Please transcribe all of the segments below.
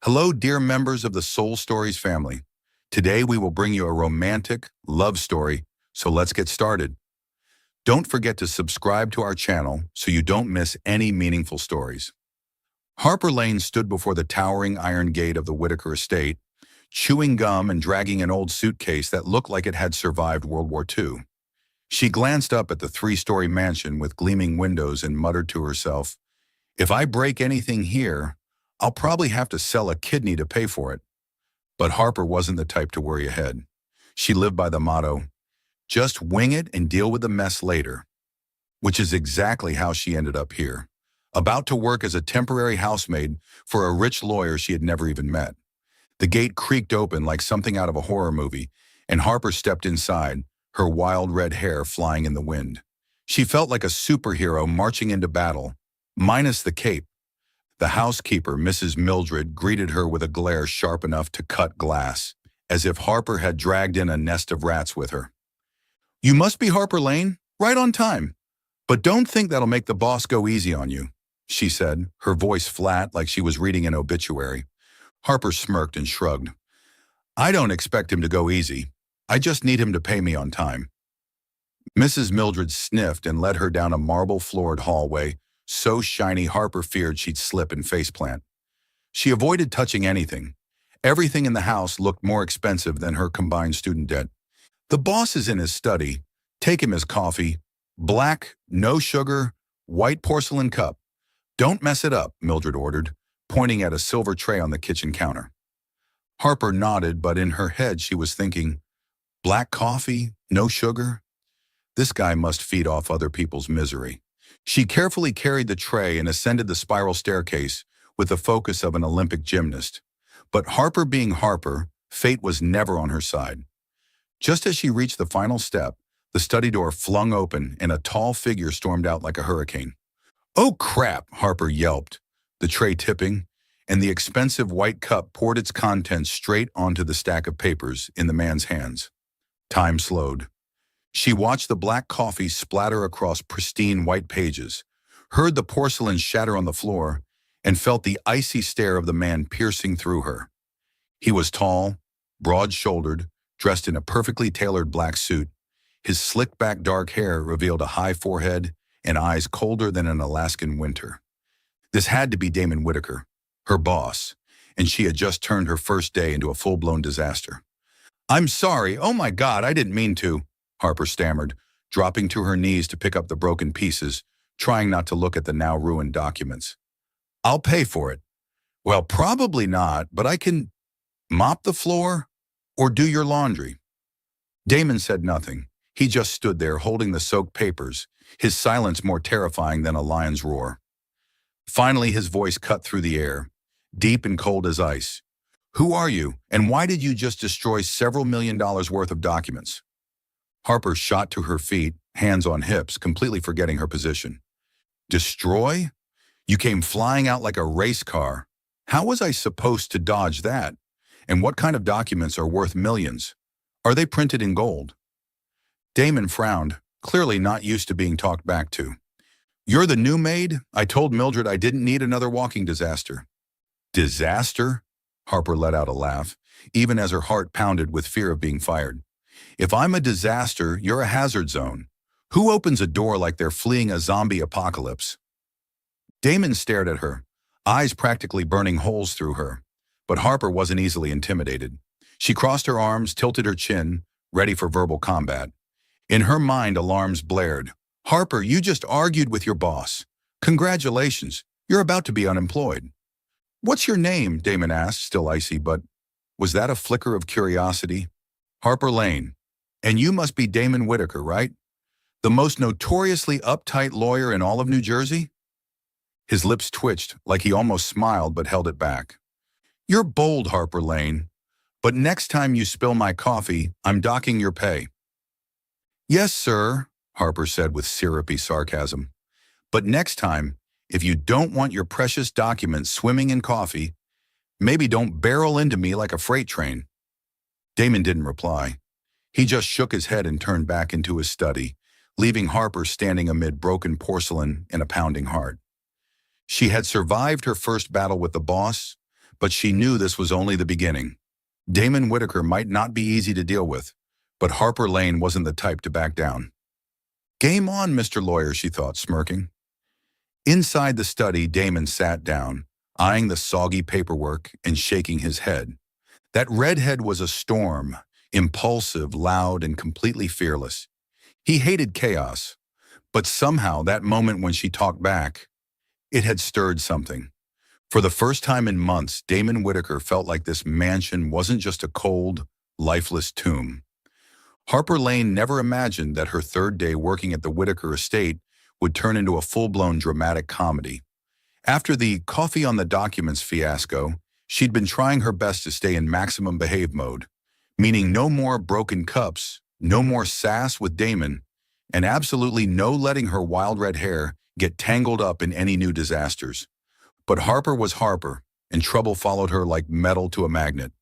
Hello, dear members of the Soul Stories family. Today we will bring you a romantic love story, so let's get started. Don't forget to subscribe to our channel so you don't miss any meaningful stories. Harper Lane stood before the towering iron gate of the Whitaker estate, chewing gum and dragging an old suitcase that looked like it had survived World War II. She glanced up at the three-story mansion with gleaming windows and muttered to herself, "If I break anything here, I'll probably have to sell a kidney to pay for it." But Harper wasn't the type to worry ahead. She lived by the motto, "Just wing it and deal with the mess later," which is exactly how she ended up here, about to work as a temporary housemaid for a rich lawyer she had never even met. The gate creaked open like something out of a horror movie, and Harper stepped inside, her wild red hair flying in the wind. She felt like a superhero marching into battle, minus the cape. The housekeeper, Mrs. Mildred, greeted her with a glare sharp enough to cut glass, as if Harper had dragged in a nest of rats with her. "You must be Harper Lane, right on time. But don't think that'll make the boss go easy on you," she said, her voice flat like she was reading an obituary. Harper smirked and shrugged. "I don't expect him to go easy. I just need him to pay me on time." Mrs. Mildred sniffed and led her down a marble-floored hallway, so shiny Harper feared she'd slip and faceplant. She avoided touching anything. Everything in the house looked more expensive than her combined student debt. "The boss is in his study. Take him his coffee. Black, no sugar, white porcelain cup. Don't mess it up," Mildred ordered, pointing at a silver tray on the kitchen counter. Harper nodded, but in her head she was thinking, black coffee, no sugar? This guy must feed off other people's misery. She carefully carried the tray and ascended the spiral staircase with the focus of an Olympic gymnast. But Harper being Harper, fate was never on her side. Just as she reached the final step, the study door flung open and a tall figure stormed out like a hurricane. "Oh crap," Harper yelped, the tray tipping, and the expensive white cup poured its contents straight onto the stack of papers in the man's hands. Time slowed. She watched the black coffee splatter across pristine white pages, heard the porcelain shatter on the floor, and felt the icy stare of the man piercing through her. He was tall, broad-shouldered, dressed in a perfectly tailored black suit. His slick-back dark hair revealed a high forehead and eyes colder than an Alaskan winter. This had to be Damon Whitaker, her boss, and she had just turned her first day into a full-blown disaster. "I'm sorry, oh my God, I didn't mean to," Harper stammered, dropping to her knees to pick up the broken pieces, trying not to look at the now ruined documents. "I'll pay for it." "Well, probably not, but I can mop the floor or do your laundry." Damon said nothing. He just stood there holding the soaked papers, his silence more terrifying than a lion's roar. Finally, his voice cut through the air, deep and cold as ice. "Who are you, and why did you just destroy several $1 million worth of documents?" Harper shot to her feet, hands on hips, completely forgetting her position. "Destroy? You came flying out like a race car. How was I supposed to dodge that? And what kind of documents are worth millions? Are they printed in gold?" Damon frowned, clearly not used to being talked back to. "You're the new maid? I told Mildred I didn't need another walking disaster." "Disaster?" Harper let out a laugh, even as her heart pounded with fear of being fired. "If I'm a disaster, you're a hazard zone. Who opens a door like they're fleeing a zombie apocalypse?" Damon stared at her, eyes practically burning holes through her. But Harper wasn't easily intimidated. She crossed her arms, tilted her chin, ready for verbal combat. In her mind, alarms blared. "Harper, you just argued with your boss. Congratulations, you're about to be unemployed." "What's your name?" Damon asked, still icy, but was that a flicker of curiosity? "Harper Lane. And you must be Damon Whitaker, right? The most notoriously uptight lawyer in all of New Jersey?" His lips twitched, like he almost smiled but held it back. "You're bold, Harper Lane. But next time you spill my coffee, I'm docking your pay." "Yes, sir," Harper said with syrupy sarcasm. "But next time, if you don't want your precious documents swimming in coffee, maybe don't barrel into me like a freight train." Damon didn't reply. He just shook his head and turned back into his study, leaving Harper standing amid broken porcelain and a pounding heart. She had survived her first battle with the boss, but she knew this was only the beginning. Damon Whitaker might not be easy to deal with, but Harper Lane wasn't the type to back down. "Game on, Mr. Lawyer," she thought, smirking. Inside the study, Damon sat down, eyeing the soggy paperwork and shaking his head. That redhead was a storm, impulsive, loud, and completely fearless. He hated chaos, but somehow that moment when she talked back, it had stirred something. For the first time in months, Damon Whitaker felt like this mansion wasn't just a cold, lifeless tomb. Harper Lane never imagined that her third day working at the Whitaker estate would turn into a full-blown dramatic comedy. After the coffee on the documents fiasco, she'd been trying her best to stay in maximum behave mode, meaning no more broken cups, no more sass with Damon, and absolutely no letting her wild red hair get tangled up in any new disasters. But Harper was Harper, and trouble followed her like metal to a magnet.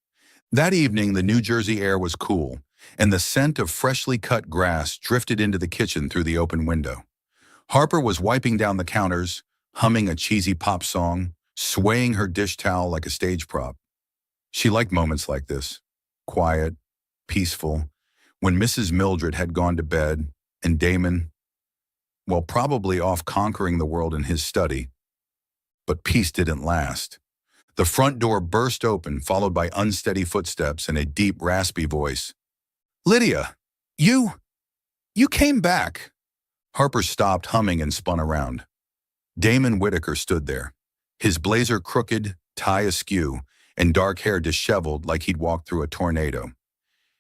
That evening, the New Jersey air was cool, and the scent of freshly cut grass drifted into the kitchen through the open window. Harper was wiping down the counters, humming a cheesy pop song, swaying her dish towel like a stage prop. She liked moments like this, quiet, peaceful, when Mrs. Mildred had gone to bed and Damon, well, probably off conquering the world in his study. But peace didn't last. The front door burst open, followed by unsteady footsteps and a deep, raspy voice. "Lydia, you came back." Harper stopped humming and spun around. Damon Whitaker stood there, his blazer crooked, tie askew, and dark hair disheveled like he'd walked through a tornado.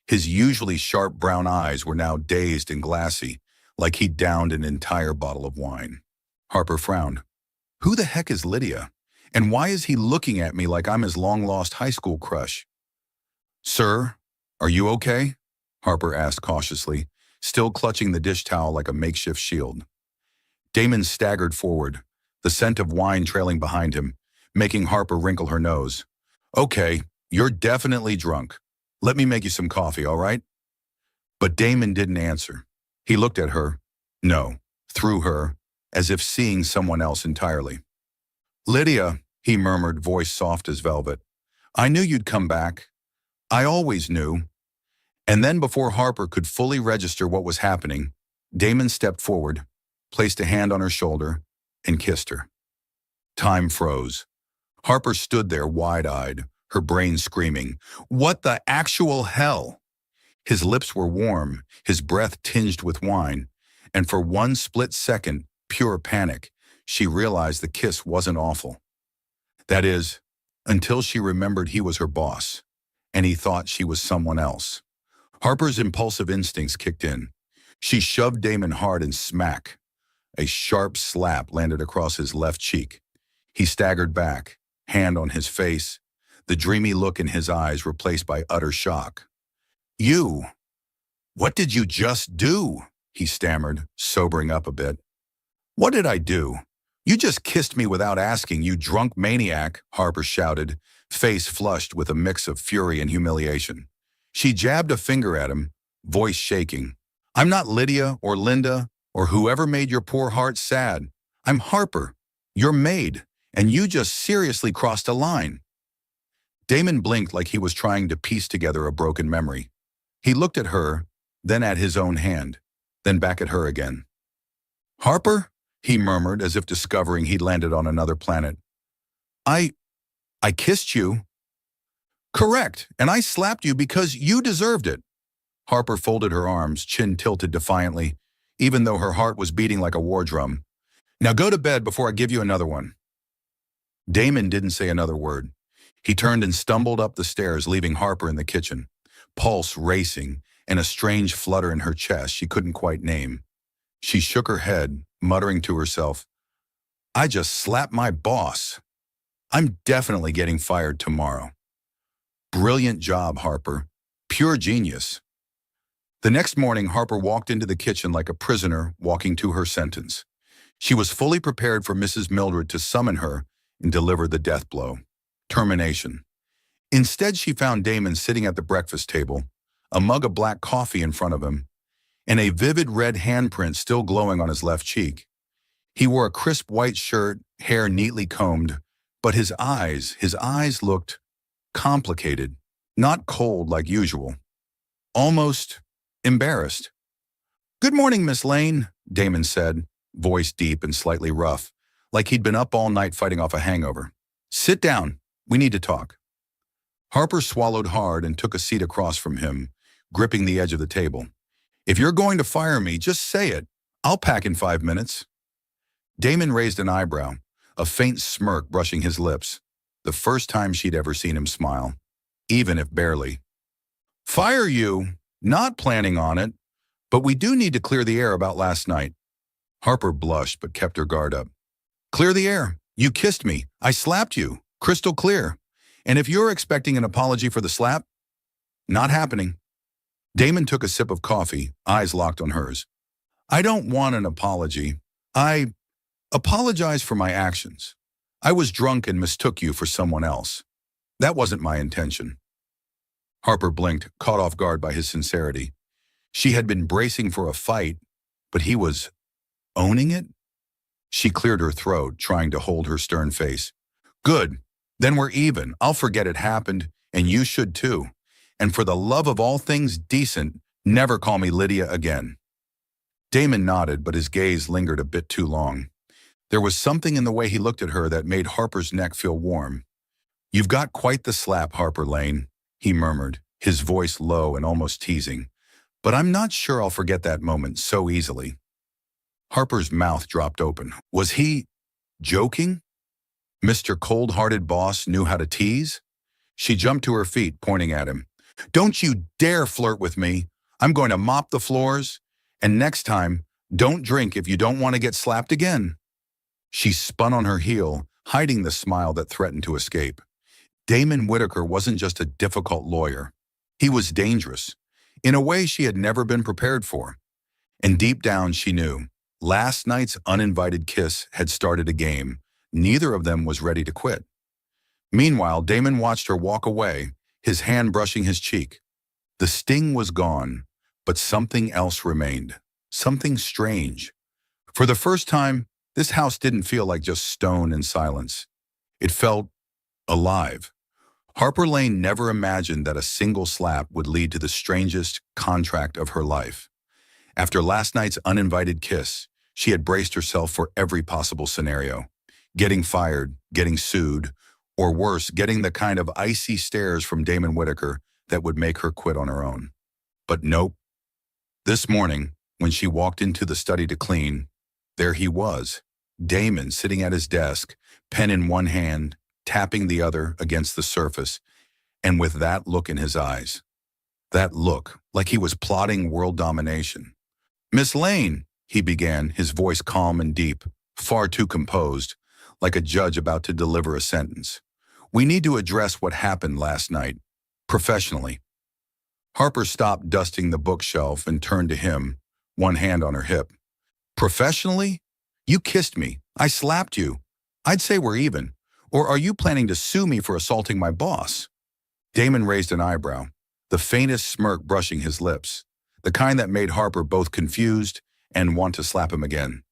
His usually sharp brown eyes were now dazed and glassy, like he'd downed an entire bottle of wine. Harper frowned. Who the heck is Lydia? And why is he looking at me like I'm his long-lost high school crush? "Sir, are you okay?" Harper asked cautiously, still clutching the dish towel like a makeshift shield. Damon staggered forward, the scent of wine trailing behind him, making Harper wrinkle her nose. "Okay, you're definitely drunk. Let me make you some coffee, all right?" But Damon didn't answer. He looked at her, no, through her, as if seeing someone else entirely. "Lydia," he murmured, voice soft as velvet, "I knew you'd come back. I always knew." And then before Harper could fully register what was happening, Damon stepped forward, placed a hand on her shoulder, and kissed her. Time froze. Harper stood there wide-eyed, her brain screaming, "What the actual hell?" His lips were warm, his breath tinged with wine, and for one split second, pure panic, she realized the kiss wasn't awful. That is, until she remembered he was her boss, and he thought she was someone else. Harper's impulsive instincts kicked in. She shoved Damon hard and smack. A sharp slap landed across his left cheek. He staggered back, hand on his face, the dreamy look in his eyes replaced by utter shock. What did you just do?" he stammered, sobering up a bit. "What did I do? You just kissed me without asking, you drunk maniac," Harper shouted, face flushed with a mix of fury and humiliation. She jabbed a finger at him, voice shaking. "I'm not Lydia or Linda or whoever made your poor heart sad. I'm Harper, your maid, and you just seriously crossed a line." Damon blinked like he was trying to piece together a broken memory. He looked at her, then at his own hand, then back at her again. "Harper?" he murmured as if discovering he'd landed on another planet. I kissed you." "Correct, and I slapped you because you deserved it." Harper folded her arms, chin tilted defiantly, even though her heart was beating like a war drum. "Now go to bed before I give you another one." Damon didn't say another word. He turned and stumbled up the stairs, leaving Harper in the kitchen, pulse racing and a strange flutter in her chest she couldn't quite name. She shook her head, muttering to herself, "I just slapped my boss. I'm definitely getting fired tomorrow." Brilliant job, Harper. Pure genius. The next morning, Harper walked into the kitchen like a prisoner walking to her sentence. She was fully prepared for Mrs. Mildred to summon her and deliver the death blow. Termination. Instead, she found Damon sitting at the breakfast table, a mug of black coffee in front of him, and a vivid red handprint still glowing on his left cheek. He wore a crisp white shirt, hair neatly combed, But his eyes looked complicated, not cold like usual, almost embarrassed. "Good morning, Miss Lane," Damon said, voice deep and slightly rough, like he'd been up all night fighting off a hangover. "Sit down. We need to talk." Harper swallowed hard and took a seat across from him, gripping the edge of the table. "If you're going to fire me, just say it. I'll pack in 5 minutes." Damon raised an eyebrow, a faint smirk brushing his lips, the first time she'd ever seen him smile, even if barely. "Fire you? Not planning on it. But we do need to clear the air about last night." Harper blushed but kept her guard up. "Clear the air. You kissed me. I slapped you. Crystal clear. And if you're expecting an apology for the slap, not happening." Damon took a sip of coffee, eyes locked on hers. "I don't want an apology. I apologize for my actions. I was drunk and mistook you for someone else. That wasn't my intention." Harper blinked, caught off guard by his sincerity. She had been bracing for a fight, but he was owning it? She cleared her throat, trying to hold her stern face. "Good. Then we're even. I'll forget it happened, and you should too. And for the love of all things decent, never call me Lydia again." Damon nodded, but his gaze lingered a bit too long. There was something in the way he looked at her that made Harper's neck feel warm. "You've got quite the slap, Harper Lane," he murmured, his voice low and almost teasing. "But I'm not sure I'll forget that moment so easily." Harper's mouth dropped open. Was he joking? Mr. Cold-Hearted Boss knew how to tease? She jumped to her feet, pointing at him. "Don't you dare flirt with me. I'm going to mop the floors. And next time, don't drink if you don't want to get slapped again." She spun on her heel, hiding the smile that threatened to escape. Damon Whitaker wasn't just a difficult lawyer. He was dangerous, in a way she had never been prepared for. And deep down she knew, last night's uninvited kiss had started a game. Neither of them was ready to quit. Meanwhile, Damon watched her walk away, his hand brushing his cheek. The sting was gone, but something else remained. Something strange. For the first time, this house didn't feel like just stone and silence. It felt alive. Harper Lane never imagined that a single slap would lead to the strangest contract of her life. After last night's uninvited kiss, she had braced herself for every possible scenario. Getting fired, getting sued, or worse, getting the kind of icy stares from Damon Whitaker that would make her quit on her own. But nope. This morning, when she walked into the study to clean, there he was, Damon sitting at his desk, pen in one hand, tapping the other against the surface, and with that look in his eyes. That look, like he was plotting world domination. "Miss Lane," he began, his voice calm and deep, far too composed, like a judge about to deliver a sentence. "We need to address what happened last night, professionally." Harper stopped dusting the bookshelf and turned to him, one hand on her hip. "Professionally? You kissed me. I slapped you. I'd say we're even. Or are you planning to sue me for assaulting my boss?" Damon raised an eyebrow, the faintest smirk brushing his lips, the kind that made Harper both confused and want to slap him again.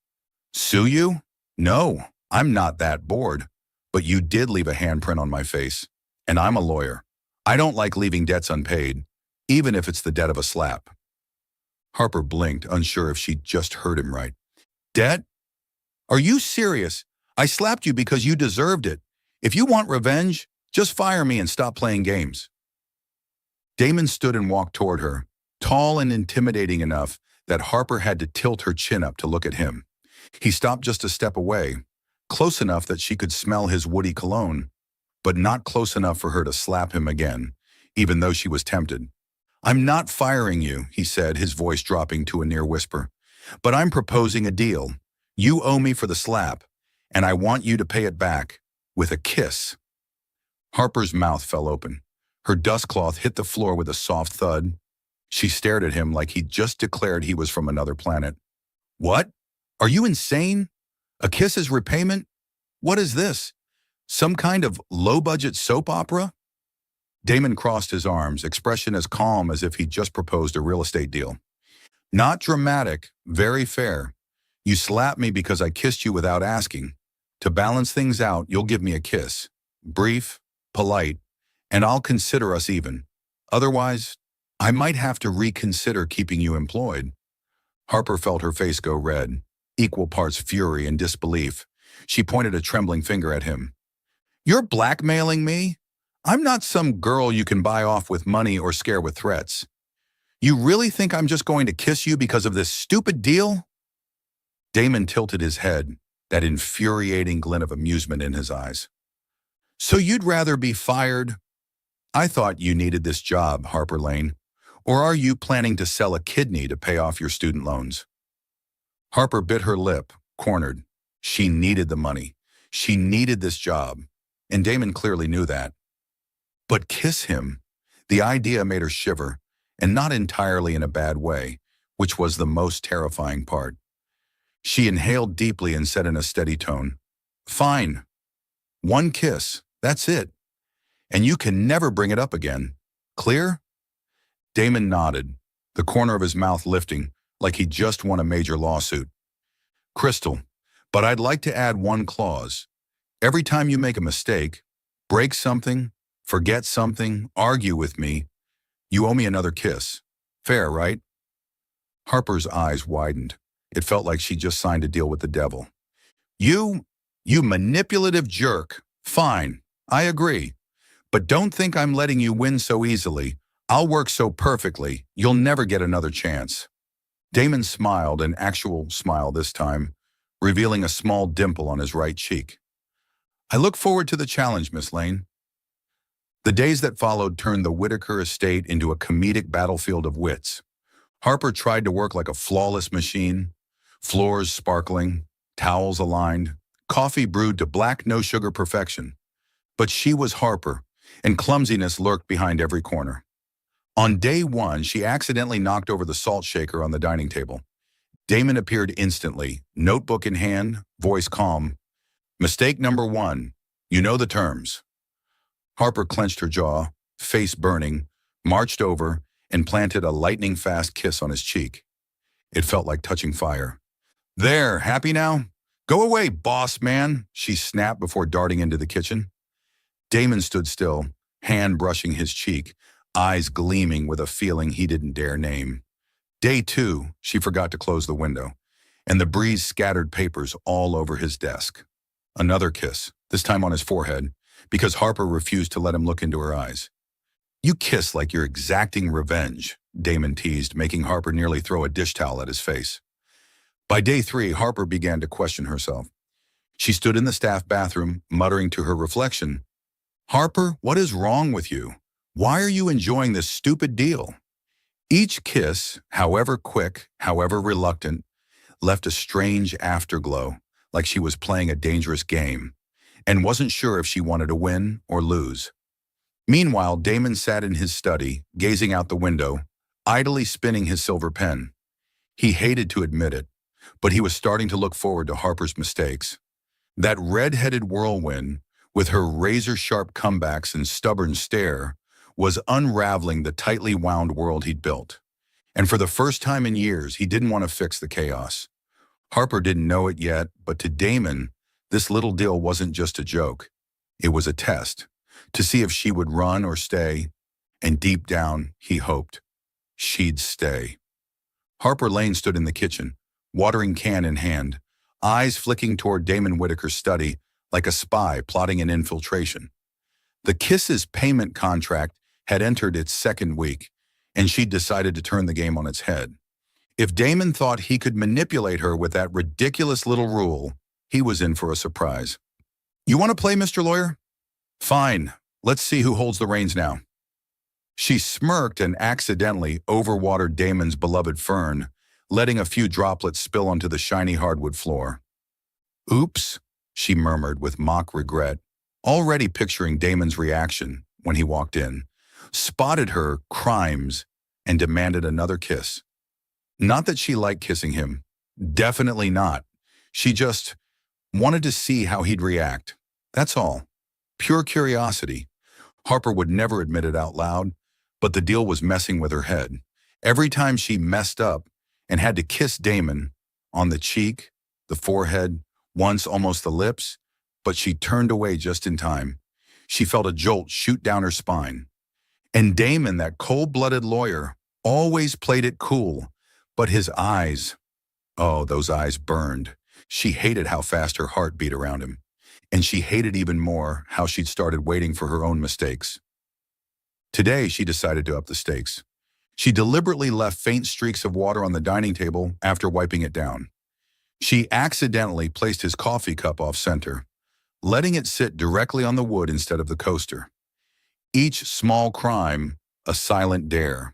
"Sue you? No, I'm not that bored. But you did leave a handprint on my face. And I'm a lawyer. I don't like leaving debts unpaid, even if it's the debt of a slap." Harper blinked, unsure if she'd just heard him right. "Debt? Are you serious? I slapped you because you deserved it. If you want revenge, just fire me and stop playing games." Damon stood and walked toward her, tall and intimidating enough that Harper had to tilt her chin up to look at him. He stopped just a step away, close enough that she could smell his woody cologne, but not close enough for her to slap him again, even though she was tempted. "I'm not firing you," he said, his voice dropping to a near whisper. "But I'm proposing a deal. You owe me for the slap, and I want you to pay it back with a kiss." Harper's mouth fell open. Her dustcloth hit the floor with a soft thud. She stared at him like he'd just declared he was from another planet. "What? Are you insane? A kiss as repayment? What is this? Some kind of low-budget soap opera?" Damon crossed his arms, expression as calm as if he'd just proposed a real estate deal. "Not dramatic, very fair. You slapped me because I kissed you without asking. To balance things out, you'll give me a kiss. Brief, polite, and I'll consider us even. Otherwise, I might have to reconsider keeping you employed." Harper felt her face go red, equal parts fury and disbelief. She pointed a trembling finger at him. "You're blackmailing me? I'm not some girl you can buy off with money or scare with threats. You really think I'm just going to kiss you because of this stupid deal?" Damon tilted his head, that infuriating glint of amusement in his eyes. "So you'd rather be fired? I thought you needed this job, Harper Lane. Or are you planning to sell a kidney to pay off your student loans?" Harper bit her lip, cornered. She needed the money. She needed this job. And Damon clearly knew that. But kiss him? The idea made her shiver, and not entirely in a bad way, which was the most terrifying part. She inhaled deeply and said in a steady tone, "Fine. One kiss, that's it. And you can never bring it up again. Clear?" Damon nodded, the corner of his mouth lifting like he'd just won a major lawsuit. "Crystal, but I'd like to add one clause. Every time you make a mistake, break something, forget something, argue with me, you owe me another kiss. Fair, right?" Harper's eyes widened. It felt like she just signed a deal with the devil. You manipulative jerk. Fine, I agree. But don't think I'm letting you win so easily. I'll work so perfectly, you'll never get another chance." Damon smiled, an actual smile this time, revealing a small dimple on his right cheek. "I look forward to the challenge, Miss Lane." The days that followed turned the Whitaker estate into a comedic battlefield of wits. Harper tried to work like a flawless machine, floors sparkling, towels aligned, coffee brewed to black no-sugar perfection. But she was Harper, and clumsiness lurked behind every corner. On day one, she accidentally knocked over the salt shaker on the dining table. Damon appeared instantly, notebook in hand, voice calm. "Mistake number one. You know the terms." Harper clenched her jaw, face burning, marched over, and planted a lightning-fast kiss on his cheek. It felt like touching fire. "There, happy now? Go away, boss man," she snapped before darting into the kitchen. Damon stood still, hand brushing his cheek, eyes gleaming with a feeling he didn't dare name. Day two, she forgot to close the window, and the breeze scattered papers all over his desk. Another kiss, this time on his forehead, because Harper refused to let him look into her eyes. "You kiss like you're exacting revenge," Damon teased, making Harper nearly throw a dish towel at his face. By day three, Harper began to question herself. She stood in the staff bathroom, muttering to her reflection, "Harper, what is wrong with you? Why are you enjoying this stupid deal?" Each kiss, however quick, however reluctant, left a strange afterglow, like she was playing a dangerous game, and wasn't sure if she wanted to win or lose. Meanwhile, Damon sat in his study, gazing out the window, idly spinning his silver pen. He hated to admit it, but he was starting to look forward to Harper's mistakes. That red-headed whirlwind, with her razor-sharp comebacks and stubborn stare, was unraveling the tightly wound world he'd built. And for the first time in years, he didn't want to fix the chaos. Harper didn't know it yet, but to Damon, this little deal wasn't just a joke. It was a test, to see if she would run or stay, and deep down, he hoped she'd stay. Harper Lane stood in the kitchen, watering can in hand, eyes flicking toward Damon Whitaker's study like a spy plotting an infiltration. The Kisses payment contract had entered its second week, and she'd decided to turn the game on its head. If Damon thought he could manipulate her with that ridiculous little rule, he was in for a surprise. "You want to play, Mr. Lawyer? Fine, let's see who holds the reins now." She smirked and accidentally overwatered Damon's beloved fern, letting a few droplets spill onto the shiny hardwood floor. "Oops," she murmured with mock regret, already picturing Damon's reaction when he walked in, spotted her crimes, and demanded another kiss. Not that she liked kissing him. Definitely not. She just wanted to see how he'd react. That's all. Pure curiosity. Harper would never admit it out loud, but the deal was messing with her head. Every time she messed up and had to kiss Damon on the cheek, the forehead, once almost the lips, but she turned away just in time. She felt a jolt shoot down her spine. And Damon, that cold-blooded lawyer, always played it cool, but his eyes, oh, those eyes burned. She hated how fast her heart beat around him, and she hated even more how she'd started waiting for her own mistakes. Today, she decided to up the stakes. She deliberately left faint streaks of water on the dining table after wiping it down. She accidentally placed his coffee cup off-center, letting it sit directly on the wood instead of the coaster. Each small crime, a silent dare.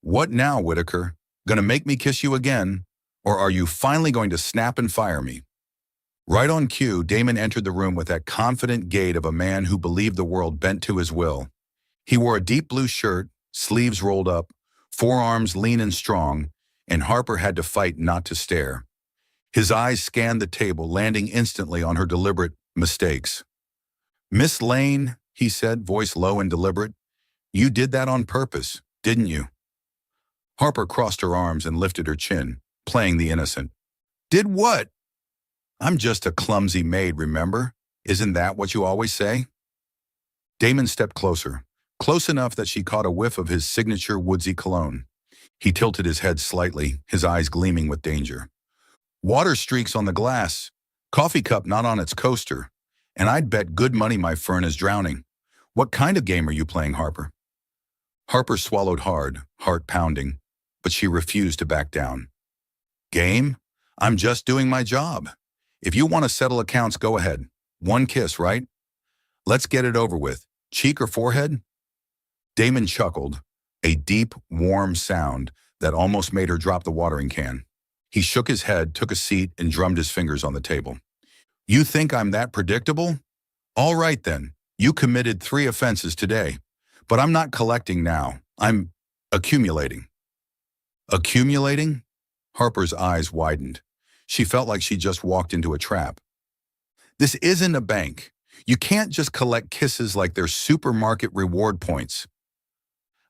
What now, Whitaker? Gonna make me kiss you again? Or are you finally going to snap and fire me? Right on cue, Damon entered the room with that confident gait of a man who believed the world bent to his will. He wore a deep blue shirt, sleeves rolled up, forearms lean and strong, and Harper had to fight not to stare. His eyes scanned the table, landing instantly on her deliberate mistakes. "Miss Lane," he said, voice low and deliberate, "you did that on purpose, didn't you?" Harper crossed her arms and lifted her chin, playing the innocent. "Did what?" "I'm just a clumsy maid, remember? Isn't that what you always say?" Damon stepped closer, close enough that she caught a whiff of his signature woodsy cologne. He tilted his head slightly, his eyes gleaming with danger. "Water streaks on the glass, coffee cup not on its coaster, and I'd bet good money my fern is drowning. What kind of game are you playing, Harper?" Harper swallowed hard, heart pounding, but she refused to back down. "Game? I'm just doing my job. If you want to settle accounts, go ahead. One kiss, right? Let's get it over with. Cheek or forehead?" Damon chuckled, a deep, warm sound that almost made her drop the watering can. He shook his head, took a seat, and drummed his fingers on the table. "You think I'm that predictable? All right then, you committed 3 offenses today, but I'm not collecting now. I'm accumulating." "Accumulating?" Harper's eyes widened. She felt like she just walked into a trap. "This isn't a bank. You can't just collect kisses like they're supermarket reward points."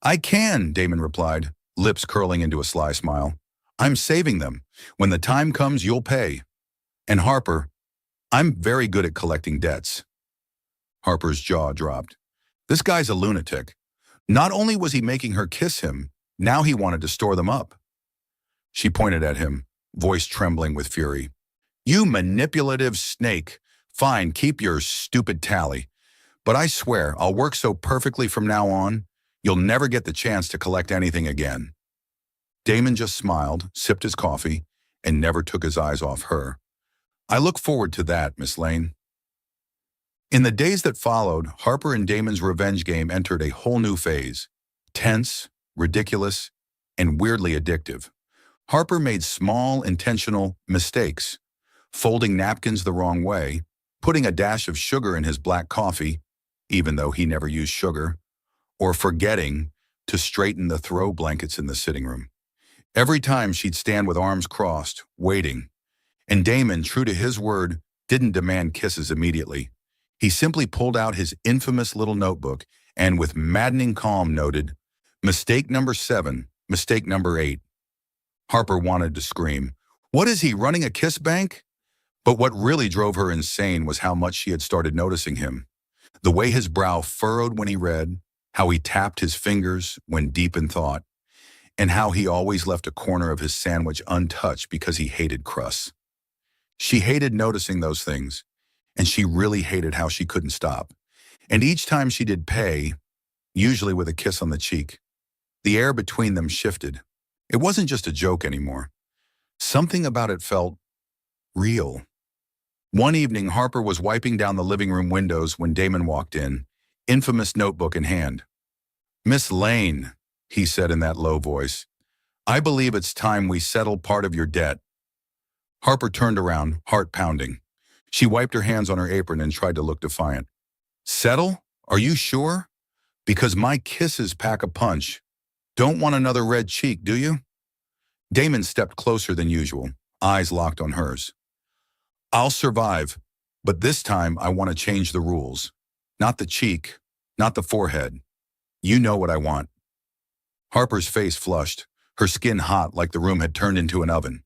"I can," Damon replied, lips curling into a sly smile. "I'm saving them. When the time comes, you'll pay. And Harper, I'm very good at collecting debts." Harper's jaw dropped. This guy's a lunatic. Not only was he making her kiss him, now he wanted to store them up. She pointed at him, voice trembling with fury. "You manipulative snake. Fine, keep your stupid tally. But I swear, I'll work so perfectly from now on, you'll never get the chance to collect anything again." Damon just smiled, sipped his coffee, and never took his eyes off her. "I look forward to that, Miss Lane." In the days that followed, Harper and Damon's revenge game entered a whole new phase. Tense, ridiculous, and weirdly addictive. Harper made small, intentional mistakes, folding napkins the wrong way, putting a dash of sugar in his black coffee, even though he never used sugar, or forgetting to straighten the throw blankets in the sitting room. Every time she'd stand with arms crossed, waiting, and Damon, true to his word, didn't demand kisses immediately. He simply pulled out his infamous little notebook and with maddening calm noted, "Mistake number 7, mistake number 8. Harper wanted to scream, "What is he, running a kiss bank?" But what really drove her insane was how much she had started noticing him. The way his brow furrowed when he read, how he tapped his fingers when deep in thought, and how he always left a corner of his sandwich untouched because he hated crusts. She hated noticing those things, and she really hated how she couldn't stop. And each time she did pay, usually with a kiss on the cheek, the air between them shifted. It wasn't just a joke anymore. Something about it felt real. One evening, Harper was wiping down the living room windows when Damon walked in, infamous notebook in hand. "Miss Lane," he said in that low voice, "I believe it's time we settle part of your debt." Harper turned around, heart pounding. She wiped her hands on her apron and tried to look defiant. "Settle? Are you sure? Because my kisses pack a punch. Don't want another red cheek, do you?" Damon stepped closer than usual, eyes locked on hers. "I'll survive, but this time I want to change the rules. Not the cheek, not the forehead. You know what I want." Harper's face flushed, her skin hot like the room had turned into an oven.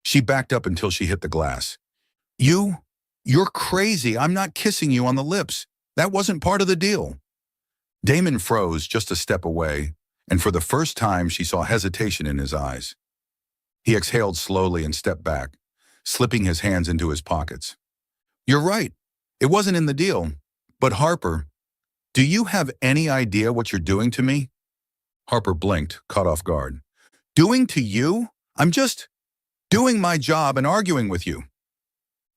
She backed up until she hit the glass. "You? You're crazy. I'm not kissing you on the lips. That wasn't part of the deal. Damon froze just a step away, and for the first time she saw hesitation in his eyes. He exhaled slowly and stepped back, slipping his hands into his pockets. You're right. It wasn't in the deal. But Harper, do you have any idea what you're doing to me? Harper blinked, caught off guard. Doing to you? I'm just doing my job and arguing with you.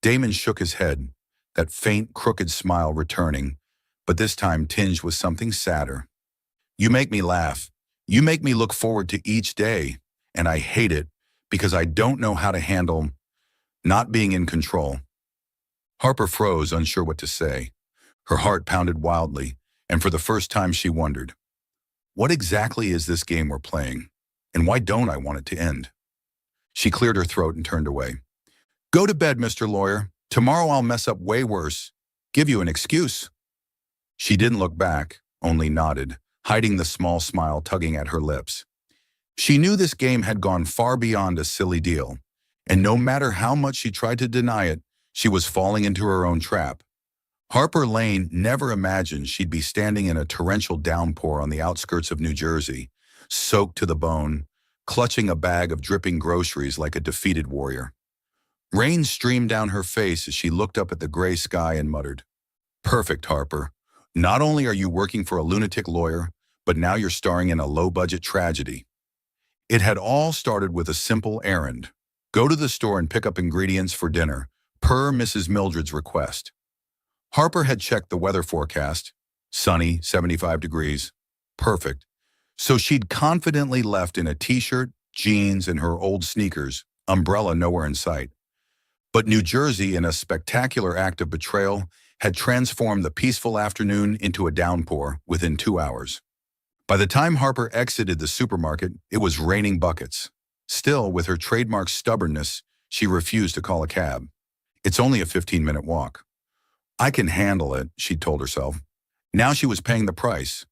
Damon shook his head, that faint, crooked smile returning, but this time tinged with something sadder. You make me laugh. You make me look forward to each day, and I hate it because I don't know how to handle not being in control. Harper froze, unsure what to say. Her heart pounded wildly, and for the first time she wondered, what exactly is this game we're playing, and why don't I want it to end? She cleared her throat and turned away. Go to bed, Mr. Lawyer. Tomorrow I'll mess up way worse. Give you an excuse. She didn't look back, only nodded, hiding the small smile tugging at her lips. She knew this game had gone far beyond a silly deal, and no matter how much she tried to deny it, she was falling into her own trap. Harper Lane never imagined she'd be standing in a torrential downpour on the outskirts of New Jersey, soaked to the bone, clutching a bag of dripping groceries like a defeated warrior. Rain streamed down her face as she looked up at the gray sky and muttered, Perfect, Harper. Not only are you working for a lunatic lawyer, but now you're starring in a low-budget tragedy. It had all started with a simple errand. Go to the store and pick up ingredients for dinner, per Mrs. Mildred's request. Harper had checked the weather forecast. Sunny, 75 degrees. Perfect. So she'd confidently left in a t-shirt, jeans, and her old sneakers, umbrella nowhere in sight. But New Jersey, in a spectacular act of betrayal, had transformed the peaceful afternoon into a downpour within 2 hours. By the time Harper exited the supermarket, it was raining buckets. Still, with her trademark stubbornness, she refused to call a cab. It's only a 15-minute walk. I can handle it, she'd told herself. Now she was paying the price.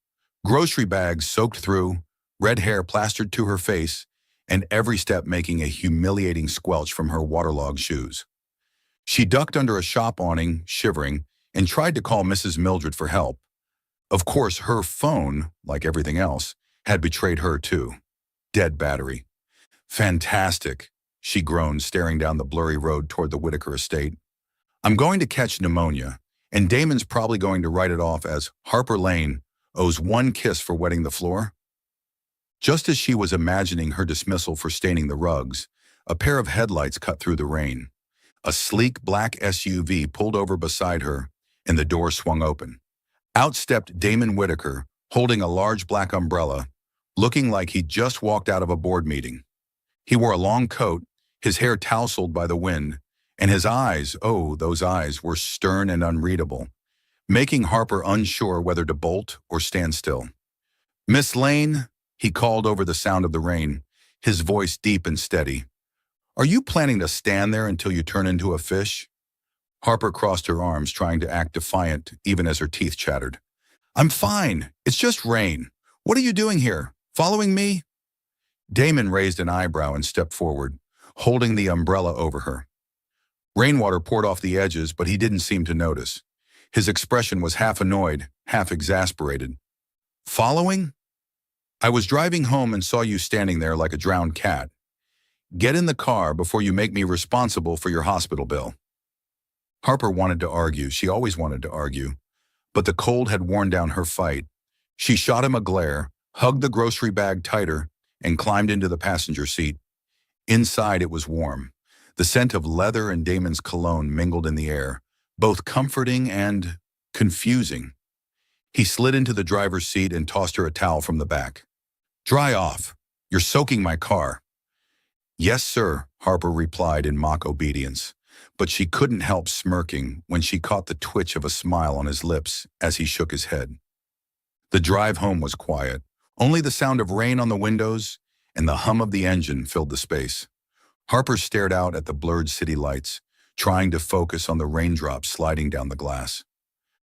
Grocery bags soaked through, red hair plastered to her face, and every step making a humiliating squelch from her waterlogged shoes. She ducked under a shop awning, shivering, and tried to call Mrs. Mildred for help. Of course, her phone, like everything else, had betrayed her too. Dead battery. Fantastic, she groaned, staring down the blurry road toward the Whitaker estate. I'm going to catch pneumonia, and Damon's probably going to write it off as Harper Lane owes one kiss for wetting the floor. Just as she was imagining her dismissal for staining the rugs, a pair of headlights cut through the rain. A sleek black SUV pulled over beside her, and the door swung open. Out stepped Damon Whitaker, holding a large black umbrella, looking like he'd just walked out of a board meeting. He wore a long coat, his hair tousled by the wind, and his eyes, oh, those eyes, were stern and unreadable, making Harper unsure whether to bolt or stand still. Miss Lane, he called over the sound of the rain, his voice deep and steady. Are you planning to stand there until you turn into a fish? Harper crossed her arms, trying to act defiant, even as her teeth chattered. I'm fine. It's just rain. What are you doing here? Following me? Damon raised an eyebrow and stepped forward, holding the umbrella over her. Rainwater poured off the edges, but he didn't seem to notice. His expression was half annoyed, half exasperated. Following? I was driving home and saw you standing there like a drowned cat. Get in the car before you make me responsible for your hospital bill. Harper wanted to argue. She always wanted to argue. But the cold had worn down her fight. She shot him a glare, hugged the grocery bag tighter, and climbed into the passenger seat. Inside it was warm. The scent of leather and Damon's cologne mingled in the air, both comforting and confusing. He slid into the driver's seat and tossed her a towel from the back. Dry off. You're soaking my car. Yes, sir, Harper replied in mock obedience, but she couldn't help smirking when she caught the twitch of a smile on his lips as he shook his head. The drive home was quiet. Only the sound of rain on the windows and the hum of the engine filled the space. Harper stared out at the blurred city lights, trying to focus on the raindrops sliding down the glass.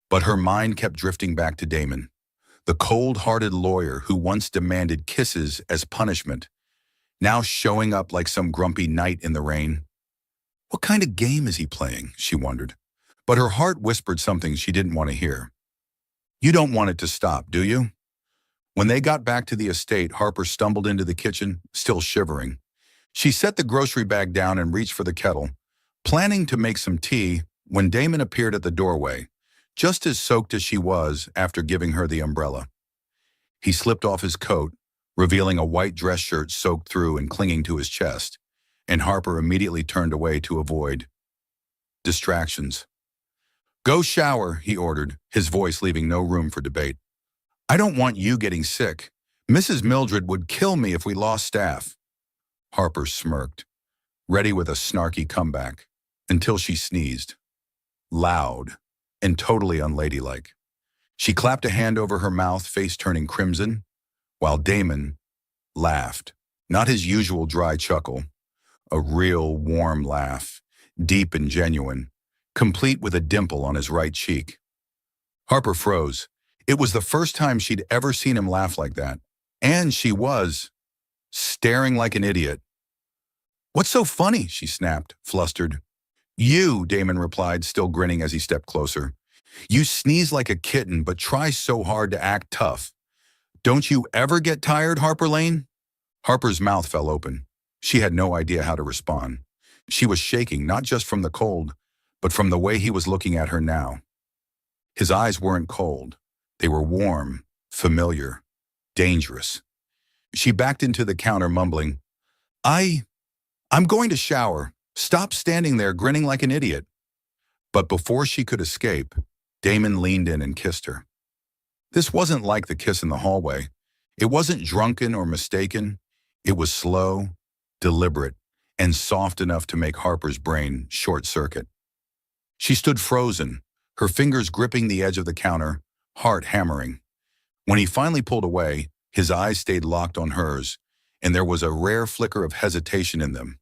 But her mind kept drifting back to Damon, the cold-hearted lawyer who once demanded kisses as punishment, now showing up like some grumpy knight in the rain. What kind of game is he playing, she wondered. but her heart whispered something she didn't want to hear. You don't want it to stop, do you? When they got back to the estate, Harper stumbled into the kitchen, still shivering. She set the grocery bag down and reached for the kettle, planning to make some tea when Damon appeared at the doorway, just as soaked as she was after giving her the umbrella. He slipped off his coat, revealing a white dress shirt soaked through and clinging to his chest, and Harper immediately turned away to avoid distractions. Go shower, he ordered, his voice leaving no room for debate. I don't want you getting sick. Mrs. Mildred would kill me if we lost staff. Harper smirked, ready with a snarky comeback, until she sneezed. Loud and totally unladylike. She clapped a hand over her mouth, face turning crimson, while Damon laughed, not his usual dry chuckle, a real warm laugh, deep and genuine, complete with a dimple on his right cheek. Harper froze. It was the first time she'd ever seen him laugh like that, and she was staring like an idiot. What's so funny? She snapped, flustered. You, Damon replied, still grinning as he stepped closer. You sneeze like a kitten, but try so hard to act tough. Don't you ever get tired, Harper Lane? Harper's mouth fell open. She had no idea how to respond. She was shaking, not just from the cold, but from the way he was looking at her now. His eyes weren't cold. They were warm, familiar, dangerous. She backed into the counter, mumbling, I'm going to shower. Stop standing there grinning like an idiot. But before she could escape, Damon leaned in and kissed her. This wasn't like the kiss in the hallway. It wasn't drunken or mistaken. It was slow, deliberate, and soft enough to make Harper's brain short-circuit. She stood frozen, her fingers gripping the edge of the counter, heart hammering. When he finally pulled away, his eyes stayed locked on hers, and there was a rare flicker of hesitation in them.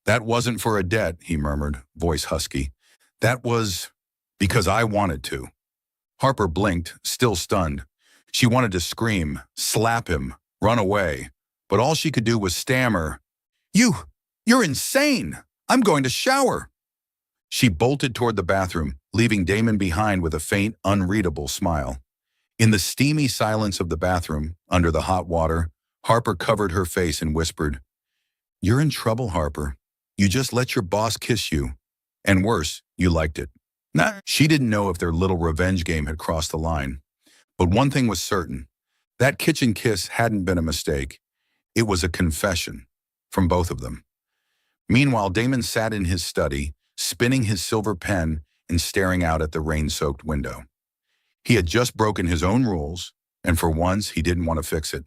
That wasn't for a debt, he murmured, voice husky. That was because I wanted to. Harper blinked, still stunned. She wanted to scream, slap him, run away, but all she could do was stammer, You're insane! I'm going to shower! She bolted toward the bathroom, leaving Damon behind with a faint, unreadable smile. In the steamy silence of the bathroom, under the hot water, Harper covered her face and whispered, You're in trouble, Harper. You just let your boss kiss you. And worse, you liked it. She didn't know if their little revenge game had crossed the line. But one thing was certain. That kitchen kiss hadn't been a mistake. It was a confession from both of them. Meanwhile, Damon sat in his study, spinning his silver pen and staring out at the rain-soaked window. He had just broken his own rules, and for once, he didn't want to fix it.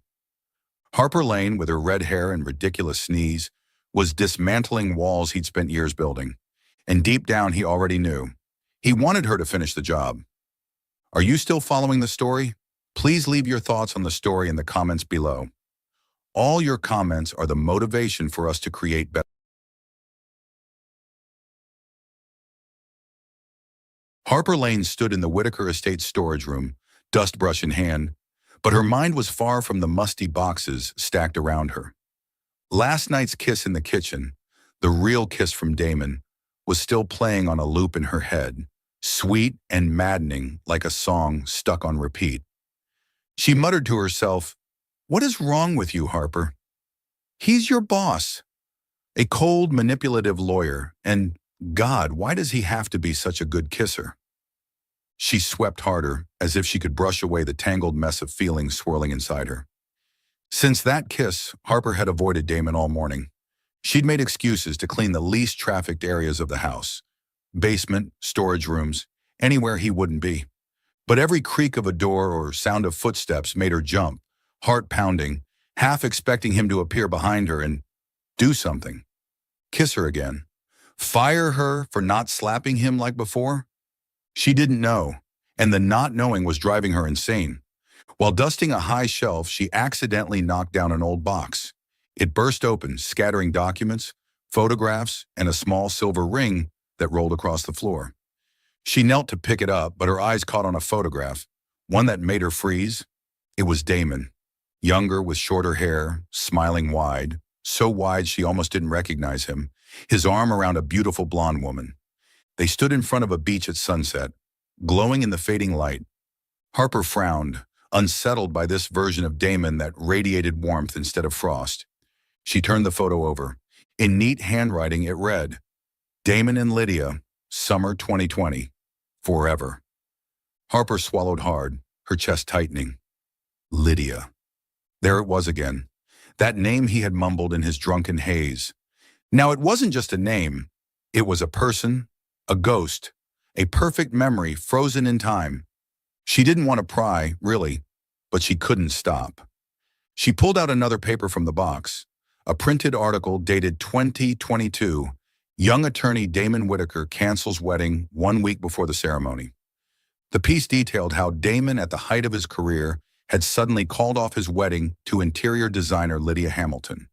Harper Lane, with her red hair and ridiculous sneeze, was dismantling walls he'd spent years building. And deep down, he already knew. He wanted her to finish the job. Are you still following the story? Please leave your thoughts on the story in the comments below. All your comments are the motivation for us to create better. Harper Lane stood in the Whitaker Estate storage room, dustbrush in hand, but her mind was far from the musty boxes stacked around her. Last night's kiss in the kitchen, the real kiss from Damon, was still playing on a loop in her head, sweet and maddening like a song stuck on repeat. She muttered to herself, What is wrong with you, Harper? He's your boss, a cold, manipulative lawyer, and God, why does he have to be such a good kisser? She swept harder, as if she could brush away the tangled mess of feelings swirling inside her. Since that kiss, Harper had avoided Damon all morning. She'd made excuses to clean the least trafficked areas of the house. Basement, storage rooms, anywhere he wouldn't be. But every creak of a door or sound of footsteps made her jump, heart pounding, half expecting him to appear behind her and do something. Kiss her again. Fire her for not slapping him like before? She didn't know, and the not knowing was driving her insane. While dusting a high shelf, she accidentally knocked down an old box. It burst open, scattering documents, photographs, and a small silver ring that rolled across the floor. She knelt to pick it up, but her eyes caught on a photograph, one that made her freeze. It was Damon, younger with shorter hair, smiling wide, so wide she almost didn't recognize him, his arm around a beautiful blonde woman. They stood in front of a beach at sunset, glowing in the fading light. Harper frowned, unsettled by this version of Damon that radiated warmth instead of frost. She turned the photo over. In neat handwriting, it read, Damon and Lydia, summer 2020, forever. Harper swallowed hard, her chest tightening. Lydia. There it was again. That name he had mumbled in his drunken haze. Now it wasn't just a name. It was a person, a ghost, a perfect memory frozen in time. She didn't want to pry, really, but she couldn't stop. She pulled out another paper from the box, a printed article dated 2022, Young Attorney Damon Whitaker cancels wedding 1 week before the ceremony. The piece detailed how Damon, at the height of his career, had suddenly called off his wedding to interior designer Lydia Hamilton.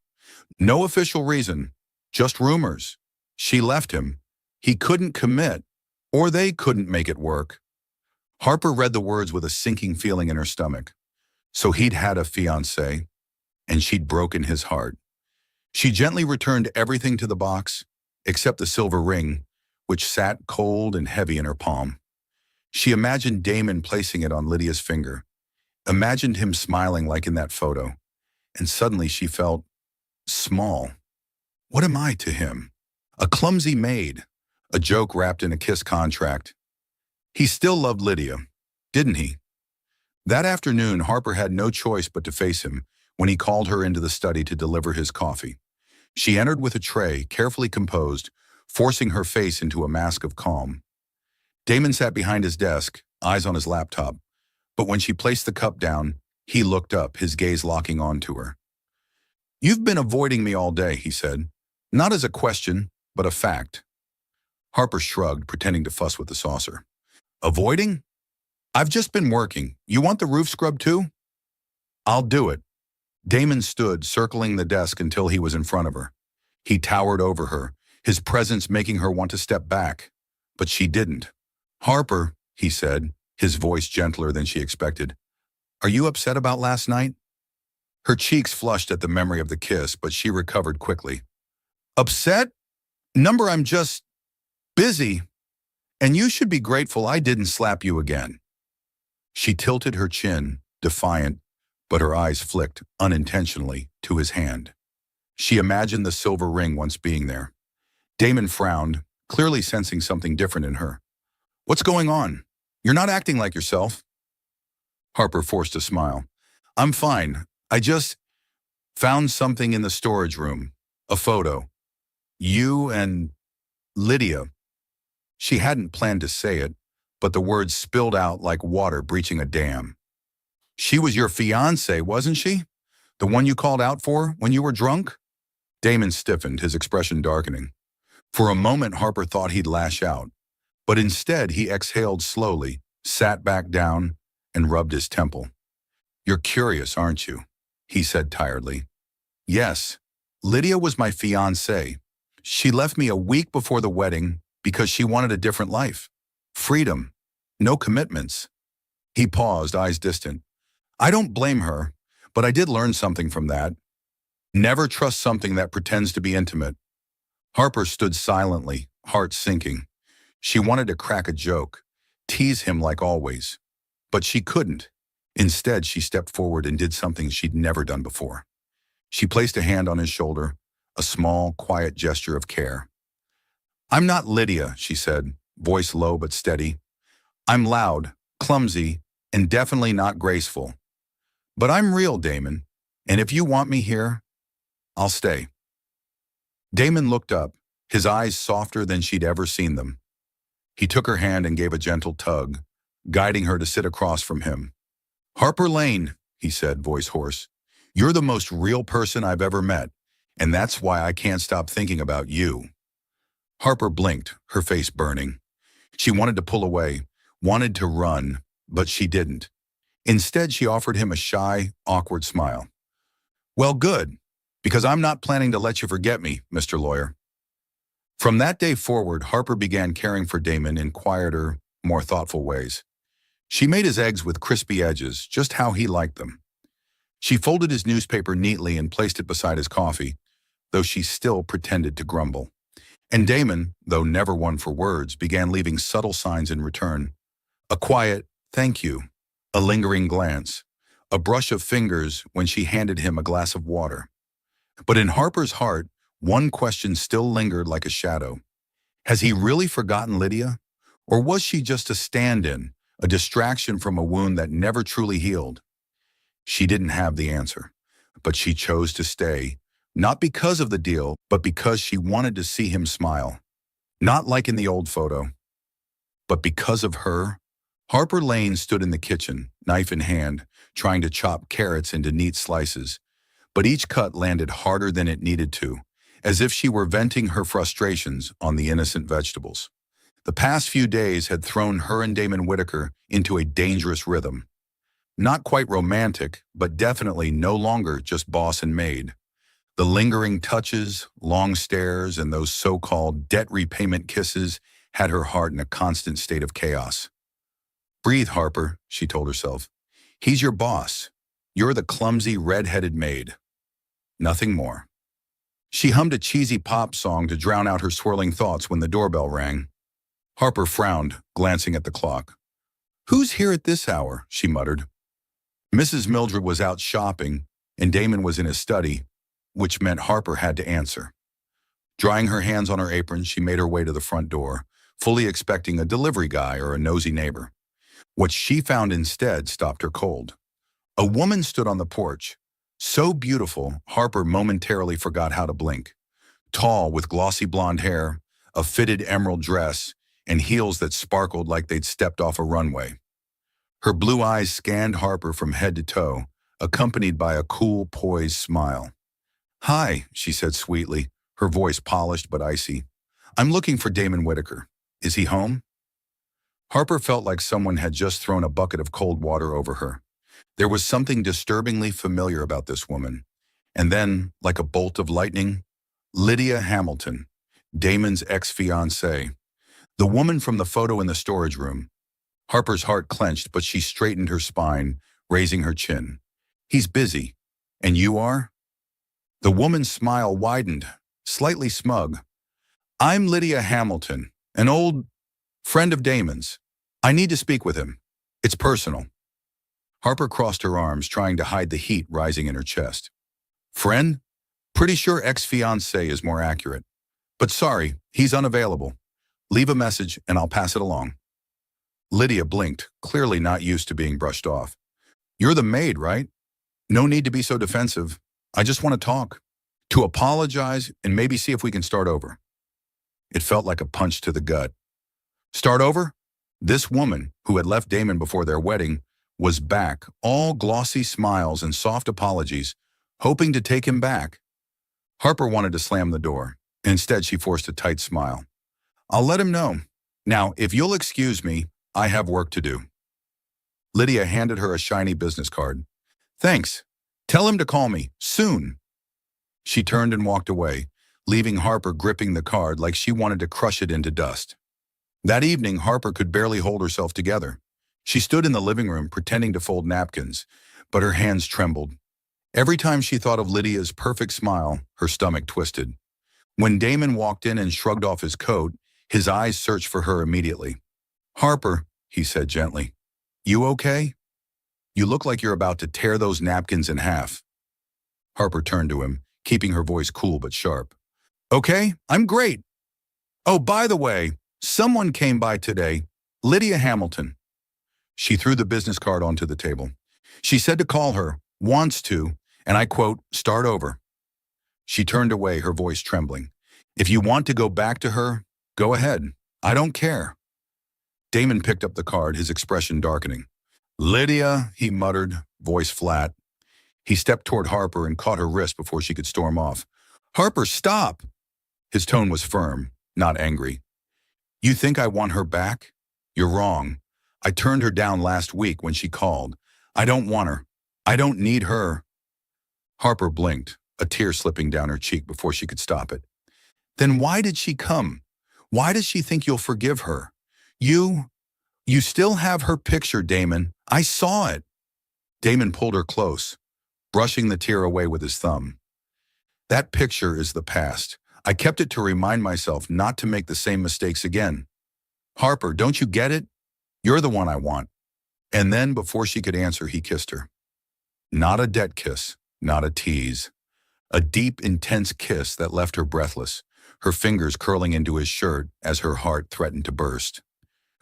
No official reason, just rumors. She left him. He couldn't commit, or they couldn't make it work. Harper read the words with a sinking feeling in her stomach. So he'd had a fiancée, and she'd broken his heart. She gently returned everything to the box, except the silver ring, which sat cold and heavy in her palm. She imagined Damon placing it on Lydia's finger, imagined him smiling like in that photo, and suddenly she felt small. What am I to him? A clumsy maid, a joke wrapped in a kiss contract. He still loved Lydia, didn't he? That afternoon, Harper had no choice but to face him when he called her into the study to deliver his coffee. She entered with a tray, carefully composed, forcing her face into a mask of calm. Damon sat behind his desk, eyes on his laptop, but when she placed the cup down, he looked up, his gaze locking onto her. You've been avoiding me all day, he said. Not as a question, but a fact. Harper shrugged, pretending to fuss with the saucer. Avoiding? I've just been working. You want the roof scrubbed too? I'll do it. Damon stood, circling the desk until he was in front of her. He towered over her, his presence making her want to step back. But she didn't. Harper, he said, his voice gentler than she expected. Are you upset about last night? Her cheeks flushed at the memory of the kiss, but she recovered quickly. Upset? I'm just busy. And you should be grateful I didn't slap you again. She tilted her chin, defiant, but her eyes flicked, unintentionally, to his hand. She imagined the silver ring once being there. Damon frowned, clearly sensing something different in her. What's going on? You're not acting like yourself. Harper forced a smile. I'm fine. I just found something in the storage room. A photo. You and Lydia. She hadn't planned to say it, but the words spilled out like water breaching a dam. She was your fiancée, wasn't she? The one you called out for when you were drunk? Damon stiffened, his expression darkening. For a moment, Harper thought he'd lash out, but instead he exhaled slowly, sat back down, and rubbed his temple. You're curious, aren't you? He said tiredly. Yes, Lydia was my fiancée. She left me a week before the wedding because she wanted a different life. Freedom. No commitments. He paused, eyes distant. I don't blame her, but I did learn something from that. Never trust something that pretends to be intimate. Harper stood silently, heart sinking. She wanted to crack a joke, tease him like always. But she couldn't. Instead, she stepped forward and did something she'd never done before. She placed a hand on his shoulder, a small, quiet gesture of care. I'm not Lydia, she said, voice low but steady. I'm loud, clumsy, and definitely not graceful. But I'm real, Damon, and if you want me here, I'll stay. Damon looked up, his eyes softer than she'd ever seen them. He took her hand and gave a gentle tug, guiding her to sit across from him. Harper Lane, he said, voice hoarse, you're the most real person I've ever met, and that's why I can't stop thinking about you. Harper blinked, her face burning. She wanted to pull away, wanted to run, but she didn't. Instead, she offered him a shy, awkward smile. Well, good, because I'm not planning to let you forget me, Mr. Lawyer. From that day forward, Harper began caring for Damon in quieter, more thoughtful ways. She made his eggs with crispy edges, just how he liked them. She folded his newspaper neatly and placed it beside his coffee, though she still pretended to grumble. And Damon, though never one for words, began leaving subtle signs in return. A quiet, thank you, a lingering glance, a brush of fingers when she handed him a glass of water. But in Harper's heart, one question still lingered like a shadow. Has he really forgotten Lydia? Or was she just a stand-in, a distraction from a wound that never truly healed? She didn't have the answer, but she chose to stay, not because of the deal, but because she wanted to see him smile. Not like in the old photo, but because of her. Harper Lane stood in the kitchen, knife in hand, trying to chop carrots into neat slices, but each cut landed harder than it needed to, as if she were venting her frustrations on the innocent vegetables. The past few days had thrown her and Damon Whitaker into a dangerous rhythm. Not quite romantic, but definitely no longer just boss and maid. The lingering touches, long stares, and those so-called debt repayment kisses had her heart in a constant state of chaos. Breathe, Harper, she told herself. He's your boss. You're the clumsy, red-headed maid. Nothing more. She hummed a cheesy pop song to drown out her swirling thoughts when the doorbell rang. Harper frowned, glancing at the clock. Who's here at this hour? She muttered. Mrs. Mildred was out shopping, and Damon was in his study, which meant Harper had to answer. Drying her hands on her apron, she made her way to the front door, fully expecting a delivery guy or a nosy neighbor. What she found instead stopped her cold. A woman stood on the porch, so beautiful Harper momentarily forgot how to blink. Tall, with glossy blonde hair, a fitted emerald dress, and heels that sparkled like they'd stepped off a runway. Her blue eyes scanned Harper from head to toe, accompanied by a cool, poised smile. Hi, she said sweetly, her voice polished but icy. I'm looking for Damon Whitaker. Is he home? Harper felt like someone had just thrown a bucket of cold water over her. There was something disturbingly familiar about this woman. And then, like a bolt of lightning, Lydia Hamilton, Damon's ex-fiancée. The woman from the photo in the storage room. Harper's heart clenched, but she straightened her spine, raising her chin. He's busy. And you are? The woman's smile widened, slightly smug. I'm Lydia Hamilton, an old friend of Damon's. I need to speak with him. It's personal. Harper crossed her arms, trying to hide the heat rising in her chest. Friend? Pretty sure ex-fiancé is more accurate. But sorry, he's unavailable. Leave a message and I'll pass it along. Lydia blinked, clearly not used to being brushed off. You're the maid, right? No need to be so defensive. I just want to talk. To apologize and maybe see if we can start over. It felt like a punch to the gut. Start over? This woman, who had left Damon before their wedding, was back, all glossy smiles and soft apologies, hoping to take him back. Harper wanted to slam the door. Instead, she forced a tight smile. I'll let him know. Now, if you'll excuse me, I have work to do. Lydia handed her a shiny business card. Thanks. Tell him to call me, soon. She turned and walked away, leaving Harper gripping the card like she wanted to crush it into dust. That evening, Harper could barely hold herself together. She stood in the living room pretending to fold napkins, but her hands trembled. Every time she thought of Lydia's perfect smile, her stomach twisted. When Damon walked in and shrugged off his coat, his eyes searched for her immediately. Harper, he said gently, you okay? You look like you're about to tear those napkins in half. Harper turned to him, keeping her voice cool but sharp. Okay, I'm great. Oh, by the way, someone came by today, Lydia Hamilton. She threw the business card onto the table. She said to call her, wants to, and I quote, start over. She turned away, her voice trembling. If you want to go back to her, go ahead. I don't care. Damon picked up the card, his expression darkening. Lydia, he muttered, voice flat. He stepped toward Harper and caught her wrist before she could storm off. Harper, stop! His tone was firm, not angry. You think I want her back? You're wrong. I turned her down last week when she called. I don't want her. I don't need her. Harper blinked, a tear slipping down her cheek before she could stop it. Then why did she come? Why does she think you'll forgive her? You still have her picture, Damon. I saw it. Damon pulled her close, brushing the tear away with his thumb. That picture is the past. I kept it to remind myself not to make the same mistakes again. Harper, don't you get it? You're the one I want. And then, before she could answer, he kissed her. Not a debt kiss, not a tease. A deep, intense kiss that left her breathless, her fingers curling into his shirt as her heart threatened to burst.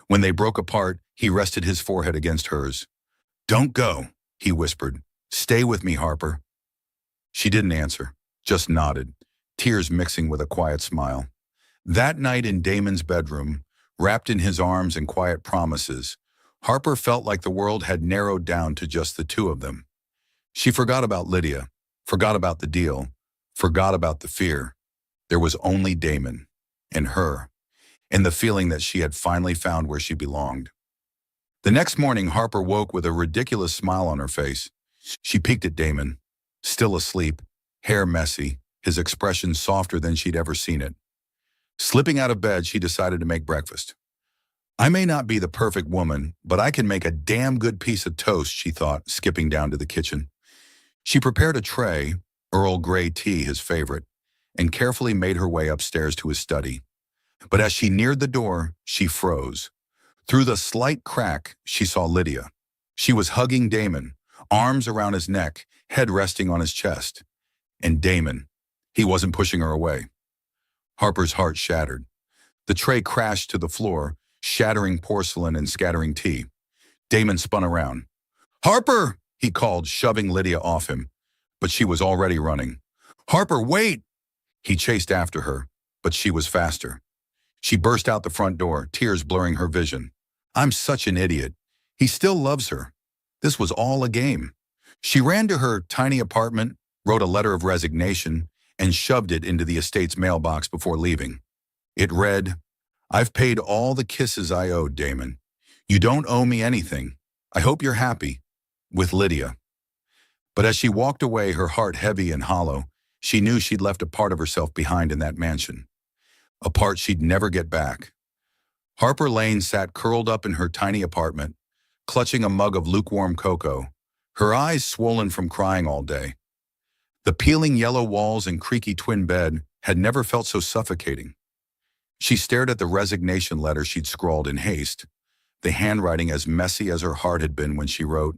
When they broke apart, he rested his forehead against hers. Don't go, he whispered. Stay with me, Harper. She didn't answer, just nodded, tears mixing with a quiet smile. That night in Damon's bedroom, wrapped in his arms and quiet promises, Harper felt like the world had narrowed down to just the two of them. She forgot about Lydia, forgot about the deal, forgot about the fear. There was only Damon, and her, and the feeling that she had finally found where she belonged. The next morning, Harper woke with a ridiculous smile on her face. She peeked at Damon, still asleep, hair messy, his expression softer than she'd ever seen it. Slipping out of bed, she decided to make breakfast. I may not be the perfect woman, but I can make a damn good piece of toast, she thought, skipping down to the kitchen. She prepared a tray, Earl Grey tea, his favorite, and carefully made her way upstairs to his study. But as she neared the door, she froze. Through the slight crack, she saw Lydia. She was hugging Damon, arms around his neck, head resting on his chest. And Damon, he wasn't pushing her away. Harper's heart shattered. The tray crashed to the floor, shattering porcelain and scattering tea. Damon spun around. Harper, he called, shoving Lydia off him. But she was already running. Harper, wait! He chased after her, but she was faster. She burst out the front door, tears blurring her vision. I'm such an idiot. He still loves her. This was all a game. She ran to her tiny apartment, wrote a letter of resignation, and shoved it into the estate's mailbox before leaving. It read, I've paid all the kisses I owed, Damon. You don't owe me anything. I hope you're happy. With Lydia. But as she walked away, her heart heavy and hollow, she knew she'd left a part of herself behind in that mansion. A part she'd never get back. Harper Lane sat curled up in her tiny apartment, clutching a mug of lukewarm cocoa, her eyes swollen from crying all day. The peeling yellow walls and creaky twin bed had never felt so suffocating. She stared at the resignation letter she'd scrawled in haste, the handwriting as messy as her heart had been when she wrote,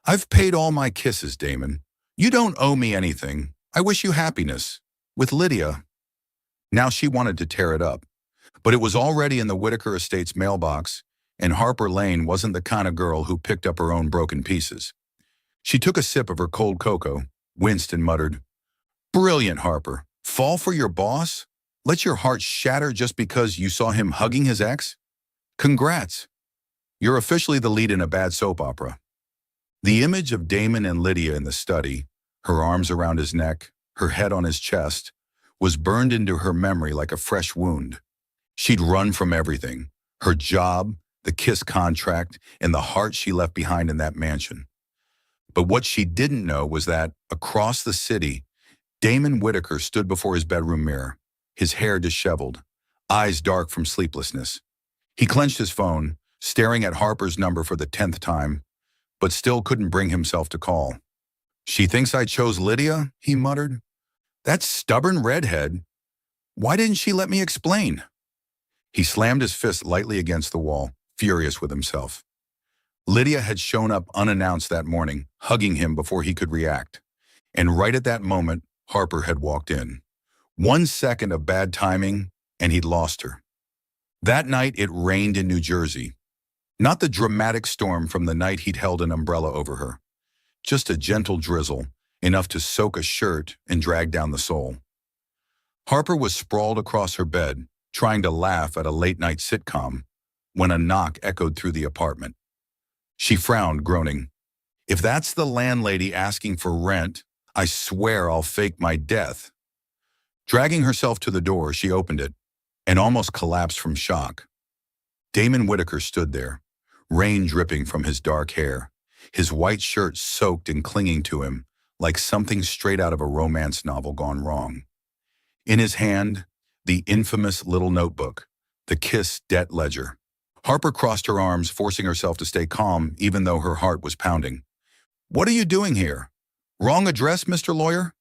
I've paid all my kisses, Damon. You don't owe me anything. I wish you happiness. With Lydia. Now she wanted to tear it up, but it was already in the Whitaker estate's mailbox, and Harper Lane wasn't the kind of girl who picked up her own broken pieces. She took a sip of her cold cocoa, winced and muttered, Brilliant, Harper. Fall for your boss? Let your heart shatter just because you saw him hugging his ex? Congrats. You're officially the lead in a bad soap opera. The image of Damon and Lydia in the study, her arms around his neck, her head on his chest, was burned into her memory like a fresh wound. She'd run from everything, her job, the kiss contract, and the heart she left behind in that mansion. But what she didn't know was that, across the city, Damon Whitaker stood before his bedroom mirror, his hair disheveled, eyes dark from sleeplessness. He clenched his phone, staring at Harper's number for the 10th time, but still couldn't bring himself to call. She thinks I chose Lydia, he muttered. That stubborn redhead. Why didn't she let me explain? He slammed his fist lightly against the wall, furious with himself. Lydia had shown up unannounced that morning, hugging him before he could react. And right at that moment, Harper had walked in. 1 second of bad timing, and he'd lost her. That night, it rained in New Jersey. Not the dramatic storm from the night he'd held an umbrella over her. Just a gentle drizzle, enough to soak a shirt and drag down the soul. Harper was sprawled across her bed, trying to laugh at a late-night sitcom, when a knock echoed through the apartment. She frowned, groaning, If that's the landlady asking for rent, I swear I'll fake my death. Dragging herself to the door, she opened it, and almost collapsed from shock. Damon Whitaker stood there, rain dripping from his dark hair, his white shirt soaked and clinging to him like something straight out of a romance novel gone wrong. In his hand, the infamous little notebook, the Kiss debt ledger. Harper crossed her arms, forcing herself to stay calm even though her heart was pounding. What are you doing here? Wrong address, Mr. Lawyer?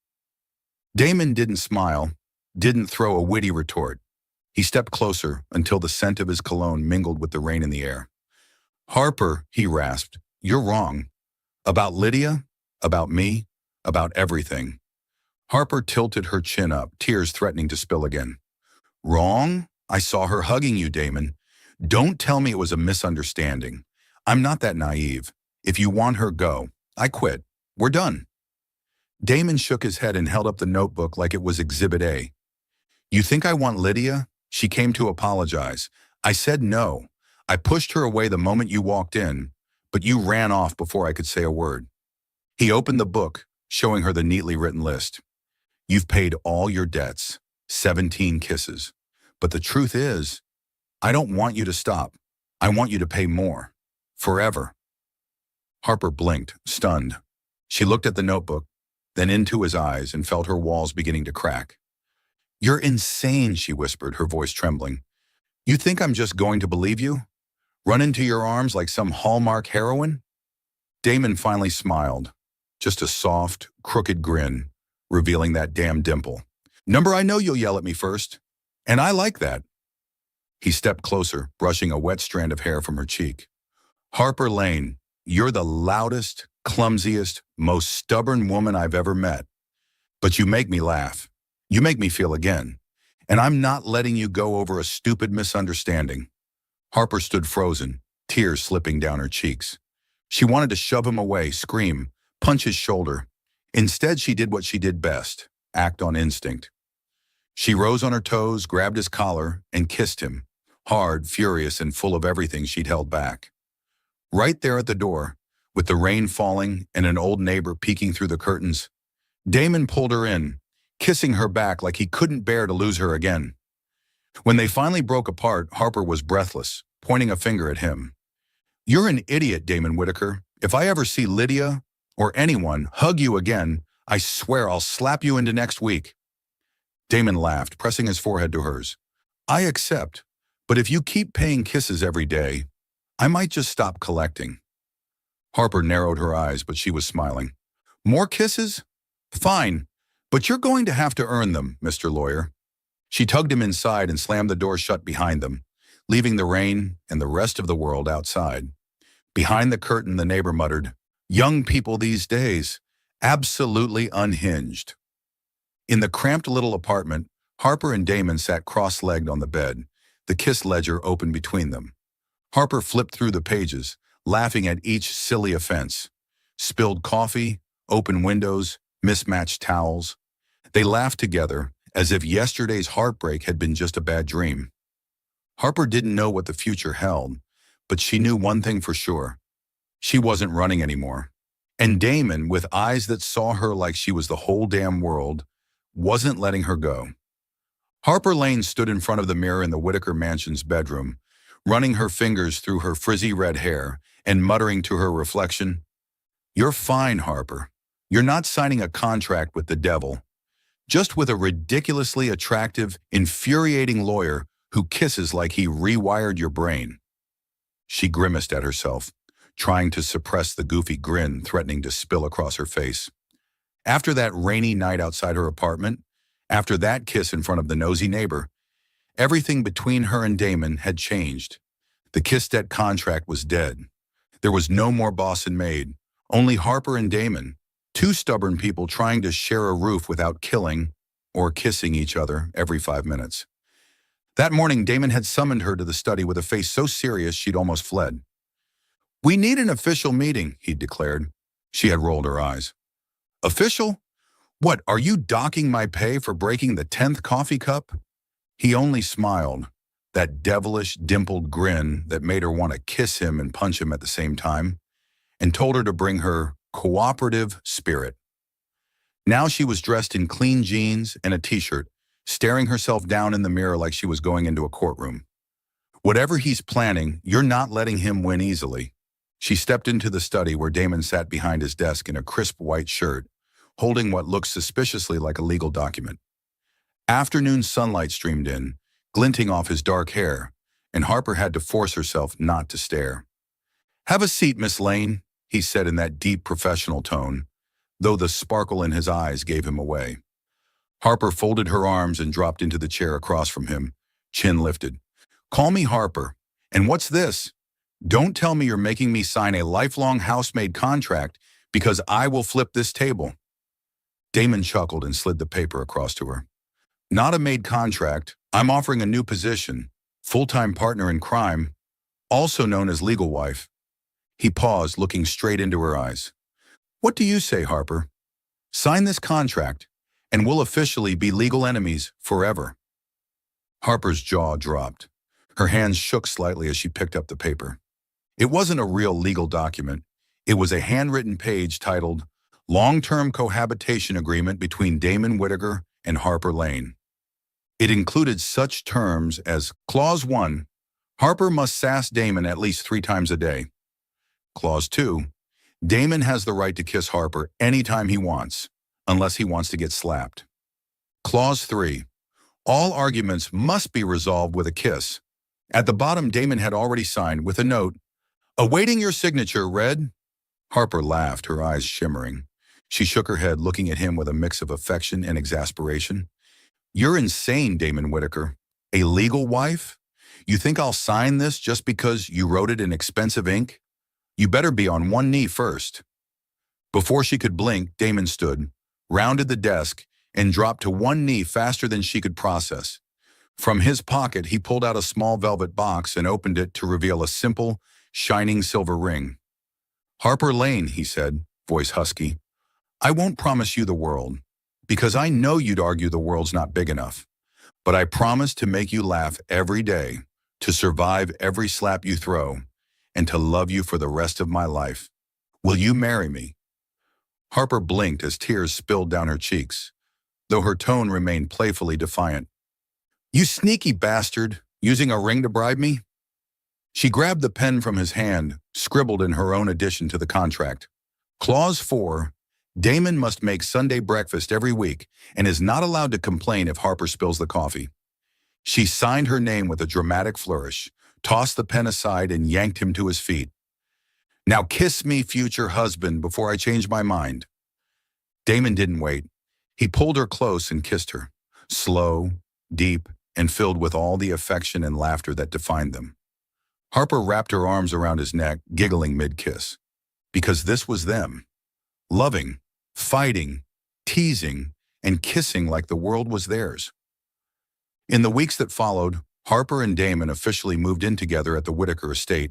Damon didn't smile, didn't throw a witty retort. He stepped closer until the scent of his cologne mingled with the rain in the air. Harper, he rasped, you're wrong. About Lydia? About me? About everything. Harper tilted her chin up, tears threatening to spill again. Wrong? I saw her hugging you, Damon. Don't tell me it was a misunderstanding. I'm not that naive. If you want her, go. I quit. We're done. Damon shook his head and held up the notebook like it was Exhibit A. You think I want Lydia? She came to apologize. I said no. I pushed her away the moment you walked in, but you ran off before I could say a word. He opened the book, showing her the neatly written list. You've paid all your debts, 17 kisses. But the truth is, I don't want you to stop. I want you to pay more. Forever. Harper blinked, stunned. She looked at the notebook, then into his eyes and felt her walls beginning to crack. You're insane, she whispered, her voice trembling. You think I'm just going to believe you? Run into your arms like some Hallmark heroine? Damon finally smiled, just a soft, crooked grin, revealing that damn dimple. Number, I know you'll yell at me first, and I like that. He stepped closer, brushing a wet strand of hair from her cheek. Harper Lane, you're the loudest, clumsiest, most stubborn woman I've ever met. But you make me laugh. You make me feel again. And I'm not letting you go over a stupid misunderstanding. Harper stood frozen, tears slipping down her cheeks. She wanted to shove him away, scream, punch his shoulder. Instead, she did what she did best, act on instinct. She rose on her toes, grabbed his collar, and kissed him, hard, furious, and full of everything she'd held back. Right there at the door, with the rain falling and an old neighbor peeking through the curtains, Damon pulled her in, kissing her back like he couldn't bear to lose her again. When they finally broke apart, Harper was breathless, pointing a finger at him. You're an idiot, Damon Whitaker. If I ever see Lydia or anyone hug you again, I swear I'll slap you into next week. Damon laughed, pressing his forehead to hers. I accept, but if you keep paying kisses every day, I might just stop collecting. Harper narrowed her eyes, but she was smiling. More kisses? Fine, but you're going to have to earn them, Mr. Lawyer. She tugged him inside and slammed the door shut behind them, leaving the rain and the rest of the world outside. Behind the curtain, the neighbor muttered, Young people these days, absolutely unhinged. In the cramped little apartment, Harper and Damon sat cross-legged on the bed, the kiss ledger open between them. Harper flipped through the pages, laughing at each silly offense. Spilled coffee, open windows, mismatched towels. They laughed together, as if yesterday's heartbreak had been just a bad dream. Harper didn't know what the future held, but she knew one thing for sure. She wasn't running anymore. And Damon, with eyes that saw her like she was the whole damn world, wasn't letting her go. Harper Lane stood in front of the mirror in the Whitaker mansion's bedroom, running her fingers through her frizzy red hair and muttering to her reflection, You're fine, Harper. You're not signing a contract with the devil, just with a ridiculously attractive, infuriating lawyer who kisses like he rewired your brain. She grimaced at herself, trying to suppress the goofy grin threatening to spill across her face. After that rainy night outside her apartment, after that kiss in front of the nosy neighbor, everything between her and Damon had changed. The kiss debt contract was dead. There was no more boss and maid, only Harper and Damon, two stubborn people trying to share a roof without killing or kissing each other every 5 minutes. That morning, Damon had summoned her to the study with a face so serious she'd almost fled. We need an official meeting, he'd declared. She had rolled her eyes. Official? What, are you docking my pay for breaking the 10th coffee cup? He only smiled, that devilish, dimpled grin that made her want to kiss him and punch him at the same time, and told her to bring her cooperative spirit. Now she was dressed in clean jeans and a t-shirt, staring herself down in the mirror like she was going into a courtroom. Whatever he's planning, you're not letting him win easily. She stepped into the study where Damon sat behind his desk in a crisp white shirt, holding what looked suspiciously like a legal document. Afternoon sunlight streamed in, glinting off his dark hair, and Harper had to force herself not to stare. Have a seat, Miss Lane, he said in that deep professional tone, though the sparkle in his eyes gave him away. Harper folded her arms and dropped into the chair across from him, chin lifted. Call me Harper. And what's this? Don't tell me you're making me sign a lifelong housemaid contract because I will flip this table. Damon chuckled and slid the paper across to her. Not a maid contract. I'm offering a new position, full-time partner in crime, also known as legal wife. He paused, looking straight into her eyes. What do you say, Harper? Sign this contract, and we'll officially be legal enemies forever. Harper's jaw dropped. Her hands shook slightly as she picked up the paper. It wasn't a real legal document. It was a handwritten page titled Long-Term Cohabitation Agreement between Damon Whitaker and Harper Lane. It included such terms as Clause 1, Harper must sass Damon at least 3 times a day. Clause 2, Damon has the right to kiss Harper anytime he wants, unless he wants to get slapped. Clause 3, all arguments must be resolved with a kiss. At the bottom, Damon had already signed with a note, awaiting your signature, read. Harper laughed, her eyes shimmering. She shook her head, looking at him with a mix of affection and exasperation. You're insane, Damon Whitaker. A legal wife? You think I'll sign this just because you wrote it in expensive ink? You better be on one knee first. Before she could blink, Damon stood, rounded the desk, and dropped to one knee faster than she could process. From his pocket, he pulled out a small velvet box and opened it to reveal a simple, shining silver ring. Harper Lane, he said, voice husky, I won't promise you the world, because I know you'd argue the world's not big enough. But I promise to make you laugh every day, to survive every slap you throw, and to love you for the rest of my life. Will you marry me? Harper blinked as tears spilled down her cheeks, though her tone remained playfully defiant. You sneaky bastard, using a ring to bribe me? She grabbed the pen from his hand, scribbled in her own addition to the contract. Clause 4, Damon must make Sunday breakfast every week and is not allowed to complain if Harper spills the coffee. She signed her name with a dramatic flourish, tossed the pen aside, and yanked him to his feet. Now kiss me, future husband, before I change my mind. Damon didn't wait. He pulled her close and kissed her, slow, deep, and filled with all the affection and laughter that defined them. Harper wrapped her arms around his neck, giggling mid-kiss. Because this was them. Loving, fighting, teasing, and kissing like the world was theirs. In the weeks that followed, Harper and Damon officially moved in together at the Whitaker estate.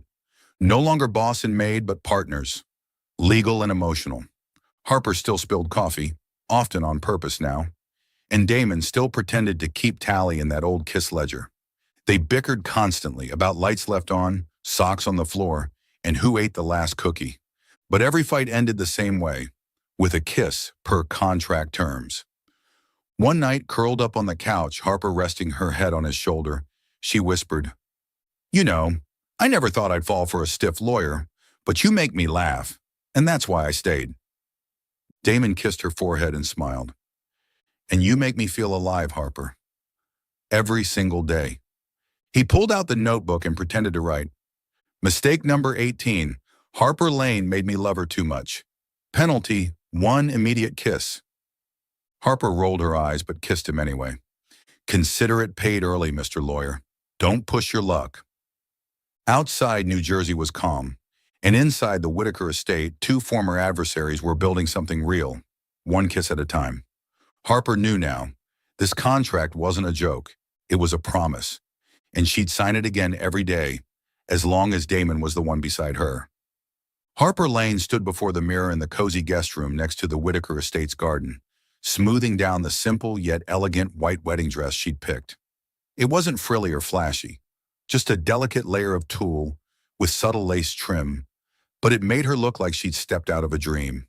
No longer boss and maid, but partners. Legal and emotional. Harper still spilled coffee, often on purpose now, and Damon still pretended to keep tally in that old kiss ledger. They bickered constantly about lights left on, socks on the floor, and who ate the last cookie. But every fight ended the same way, with a kiss per contract terms. One night, curled up on the couch, Harper resting her head on his shoulder, she whispered, You know, I never thought I'd fall for a stiff lawyer, but you make me laugh, and that's why I stayed. Damon kissed her forehead and smiled. And you make me feel alive, Harper. Every single day. He pulled out the notebook and pretended to write. Mistake number 18. Harper Lane made me love her too much. Penalty, 1 immediate kiss. Harper rolled her eyes but kissed him anyway. Consider it paid early, Mr. Lawyer. Don't push your luck. Outside, New Jersey was calm, and inside the Whitaker estate, 2 former adversaries were building something real, 1 kiss at a time. Harper knew now. This contract wasn't a joke. It was a promise. And she'd sign it again every day, as long as Damon was the one beside her. Harper Lane stood before the mirror in the cozy guest room next to the Whitaker estate's garden, smoothing down the simple yet elegant white wedding dress she'd picked. It wasn't frilly or flashy, just a delicate layer of tulle with subtle lace trim, but it made her look like she'd stepped out of a dream.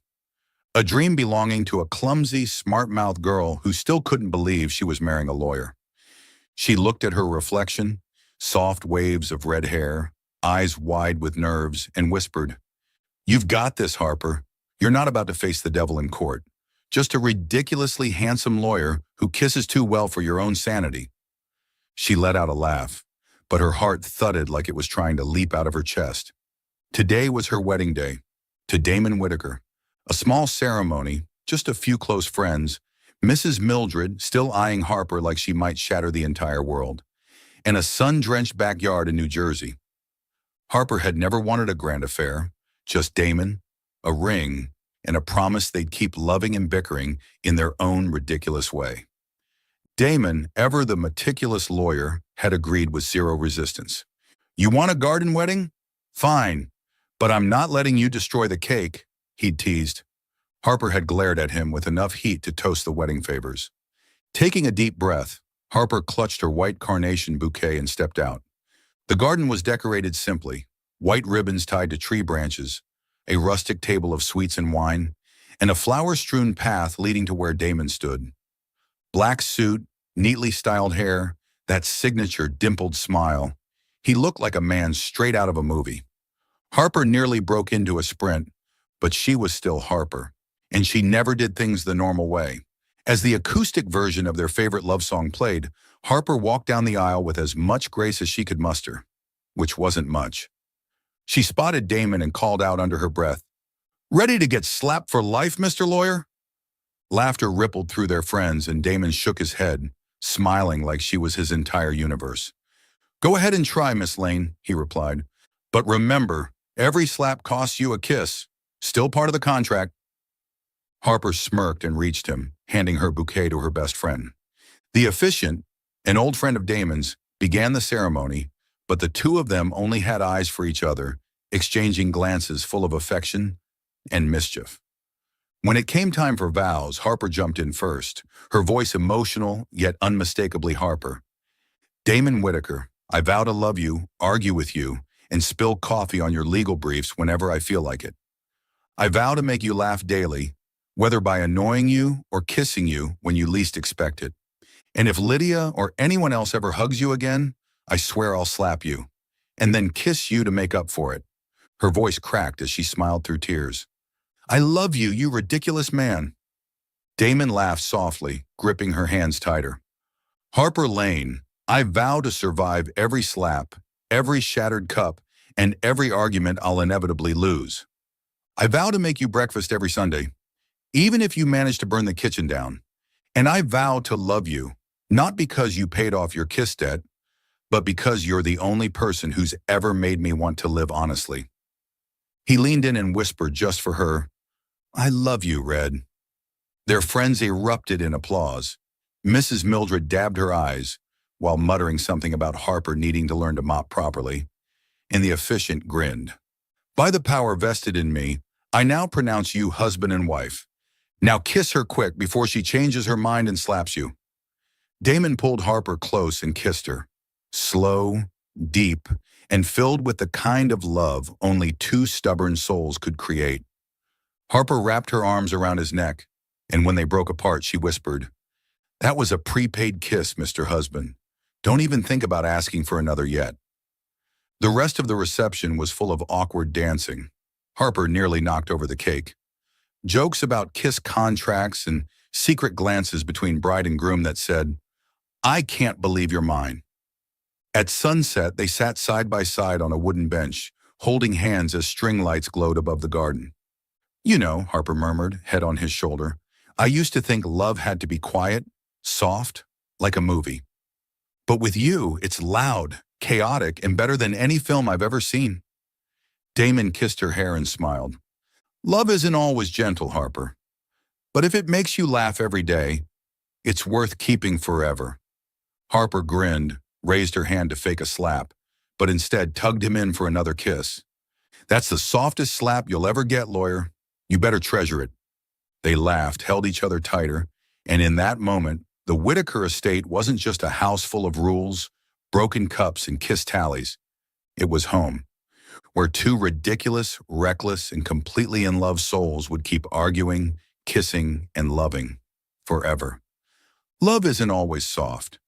A dream belonging to a clumsy, smart-mouthed girl who still couldn't believe she was marrying a lawyer. She looked at her reflection, soft waves of red hair, eyes wide with nerves, and whispered, You've got this, Harper. You're not about to face the devil in court. Just a ridiculously handsome lawyer who kisses too well for your own sanity. She let out a laugh, but her heart thudded like it was trying to leap out of her chest. Today was her wedding day, to Damon Whitaker. A small ceremony, just a few close friends, Mrs. Mildred still eyeing Harper like she might shatter the entire world, and a sun-drenched backyard in New Jersey. Harper had never wanted a grand affair, just Damon, a ring, and a promise they'd keep loving and bickering in their own ridiculous way. Damon, ever the meticulous lawyer, had agreed with zero resistance. "You want a garden wedding? Fine, but I'm not letting you destroy the cake," he'd teased. Harper had glared at him with enough heat to toast the wedding favors. Taking a deep breath, Harper clutched her white carnation bouquet and stepped out. The garden was decorated simply, white ribbons tied to tree branches, a rustic table of sweets and wine, and a flower-strewn path leading to where Damon stood. Black suit, neatly styled hair, that signature dimpled smile. He looked like a man straight out of a movie. Harper nearly broke into a sprint, but she was still Harper, and she never did things the normal way. As the acoustic version of their favorite love song played, Harper walked down the aisle with as much grace as she could muster, which wasn't much. She spotted Damon and called out under her breath, "Ready to get slapped for life, Mr. Lawyer?" Laughter rippled through their friends, and Damon shook his head, smiling like she was his entire universe. "Go ahead and try, Miss Lane," he replied. "But remember, every slap costs you a kiss. Still part of the contract." Harper smirked and reached him, handing her bouquet to her best friend. The officiant, an old friend of Damon's, began the ceremony, but the two of them only had eyes for each other, exchanging glances full of affection and mischief. When it came time for vows, Harper jumped in first, her voice emotional yet unmistakably Harper. "Damon Whitaker, I vow to love you, argue with you, and spill coffee on your legal briefs whenever I feel like it. I vow to make you laugh daily, whether by annoying you or kissing you when you least expect it. And if Lydia or anyone else ever hugs you again, I swear I'll slap you, and then kiss you to make up for it." Her voice cracked as she smiled through tears. "I love you, you ridiculous man." Damon laughed softly, gripping her hands tighter. "Harper Lane, I vow to survive every slap, every shattered cup, and every argument I'll inevitably lose. I vow to make you breakfast every Sunday, even if you manage to burn the kitchen down. And I vow to love you, not because you paid off your kiss debt, but because you're the only person who's ever made me want to live honestly." He leaned in and whispered just for her, "I love you, Red." Their friends erupted in applause. Mrs. Mildred dabbed her eyes, while muttering something about Harper needing to learn to mop properly, and the officiant grinned. "By the power vested in me, I now pronounce you husband and wife. Now kiss her quick before she changes her mind and slaps you." Damon pulled Harper close and kissed her, slow, deep, and filled with the kind of love only two stubborn souls could create. Harper wrapped her arms around his neck, and when they broke apart, she whispered, "That was a prepaid kiss, Mr. Husband. Don't even think about asking for another yet." The rest of the reception was full of awkward dancing. Harper nearly knocked over the cake. Jokes about kiss contracts and secret glances between bride and groom that said, "I can't believe you're mine." At sunset, they sat side by side on a wooden bench, holding hands as string lights glowed above the garden. "You know," Harper murmured, head on his shoulder, "I used to think love had to be quiet, soft, like a movie. But with you, it's loud, chaotic, and better than any film I've ever seen." Damon kissed her hair and smiled. "Love isn't always gentle, Harper. But if it makes you laugh every day, it's worth keeping forever." Harper grinned, raised her hand to fake a slap, but instead tugged him in for another kiss. "That's the softest slap you'll ever get, lawyer. You better treasure it." They laughed, held each other tighter, and in that moment, the Whitaker estate wasn't just a house full of rules, broken cups, and kiss tallies. It was home, where two ridiculous, reckless, and completely in love souls would keep arguing, kissing, and loving forever. Love isn't always soft.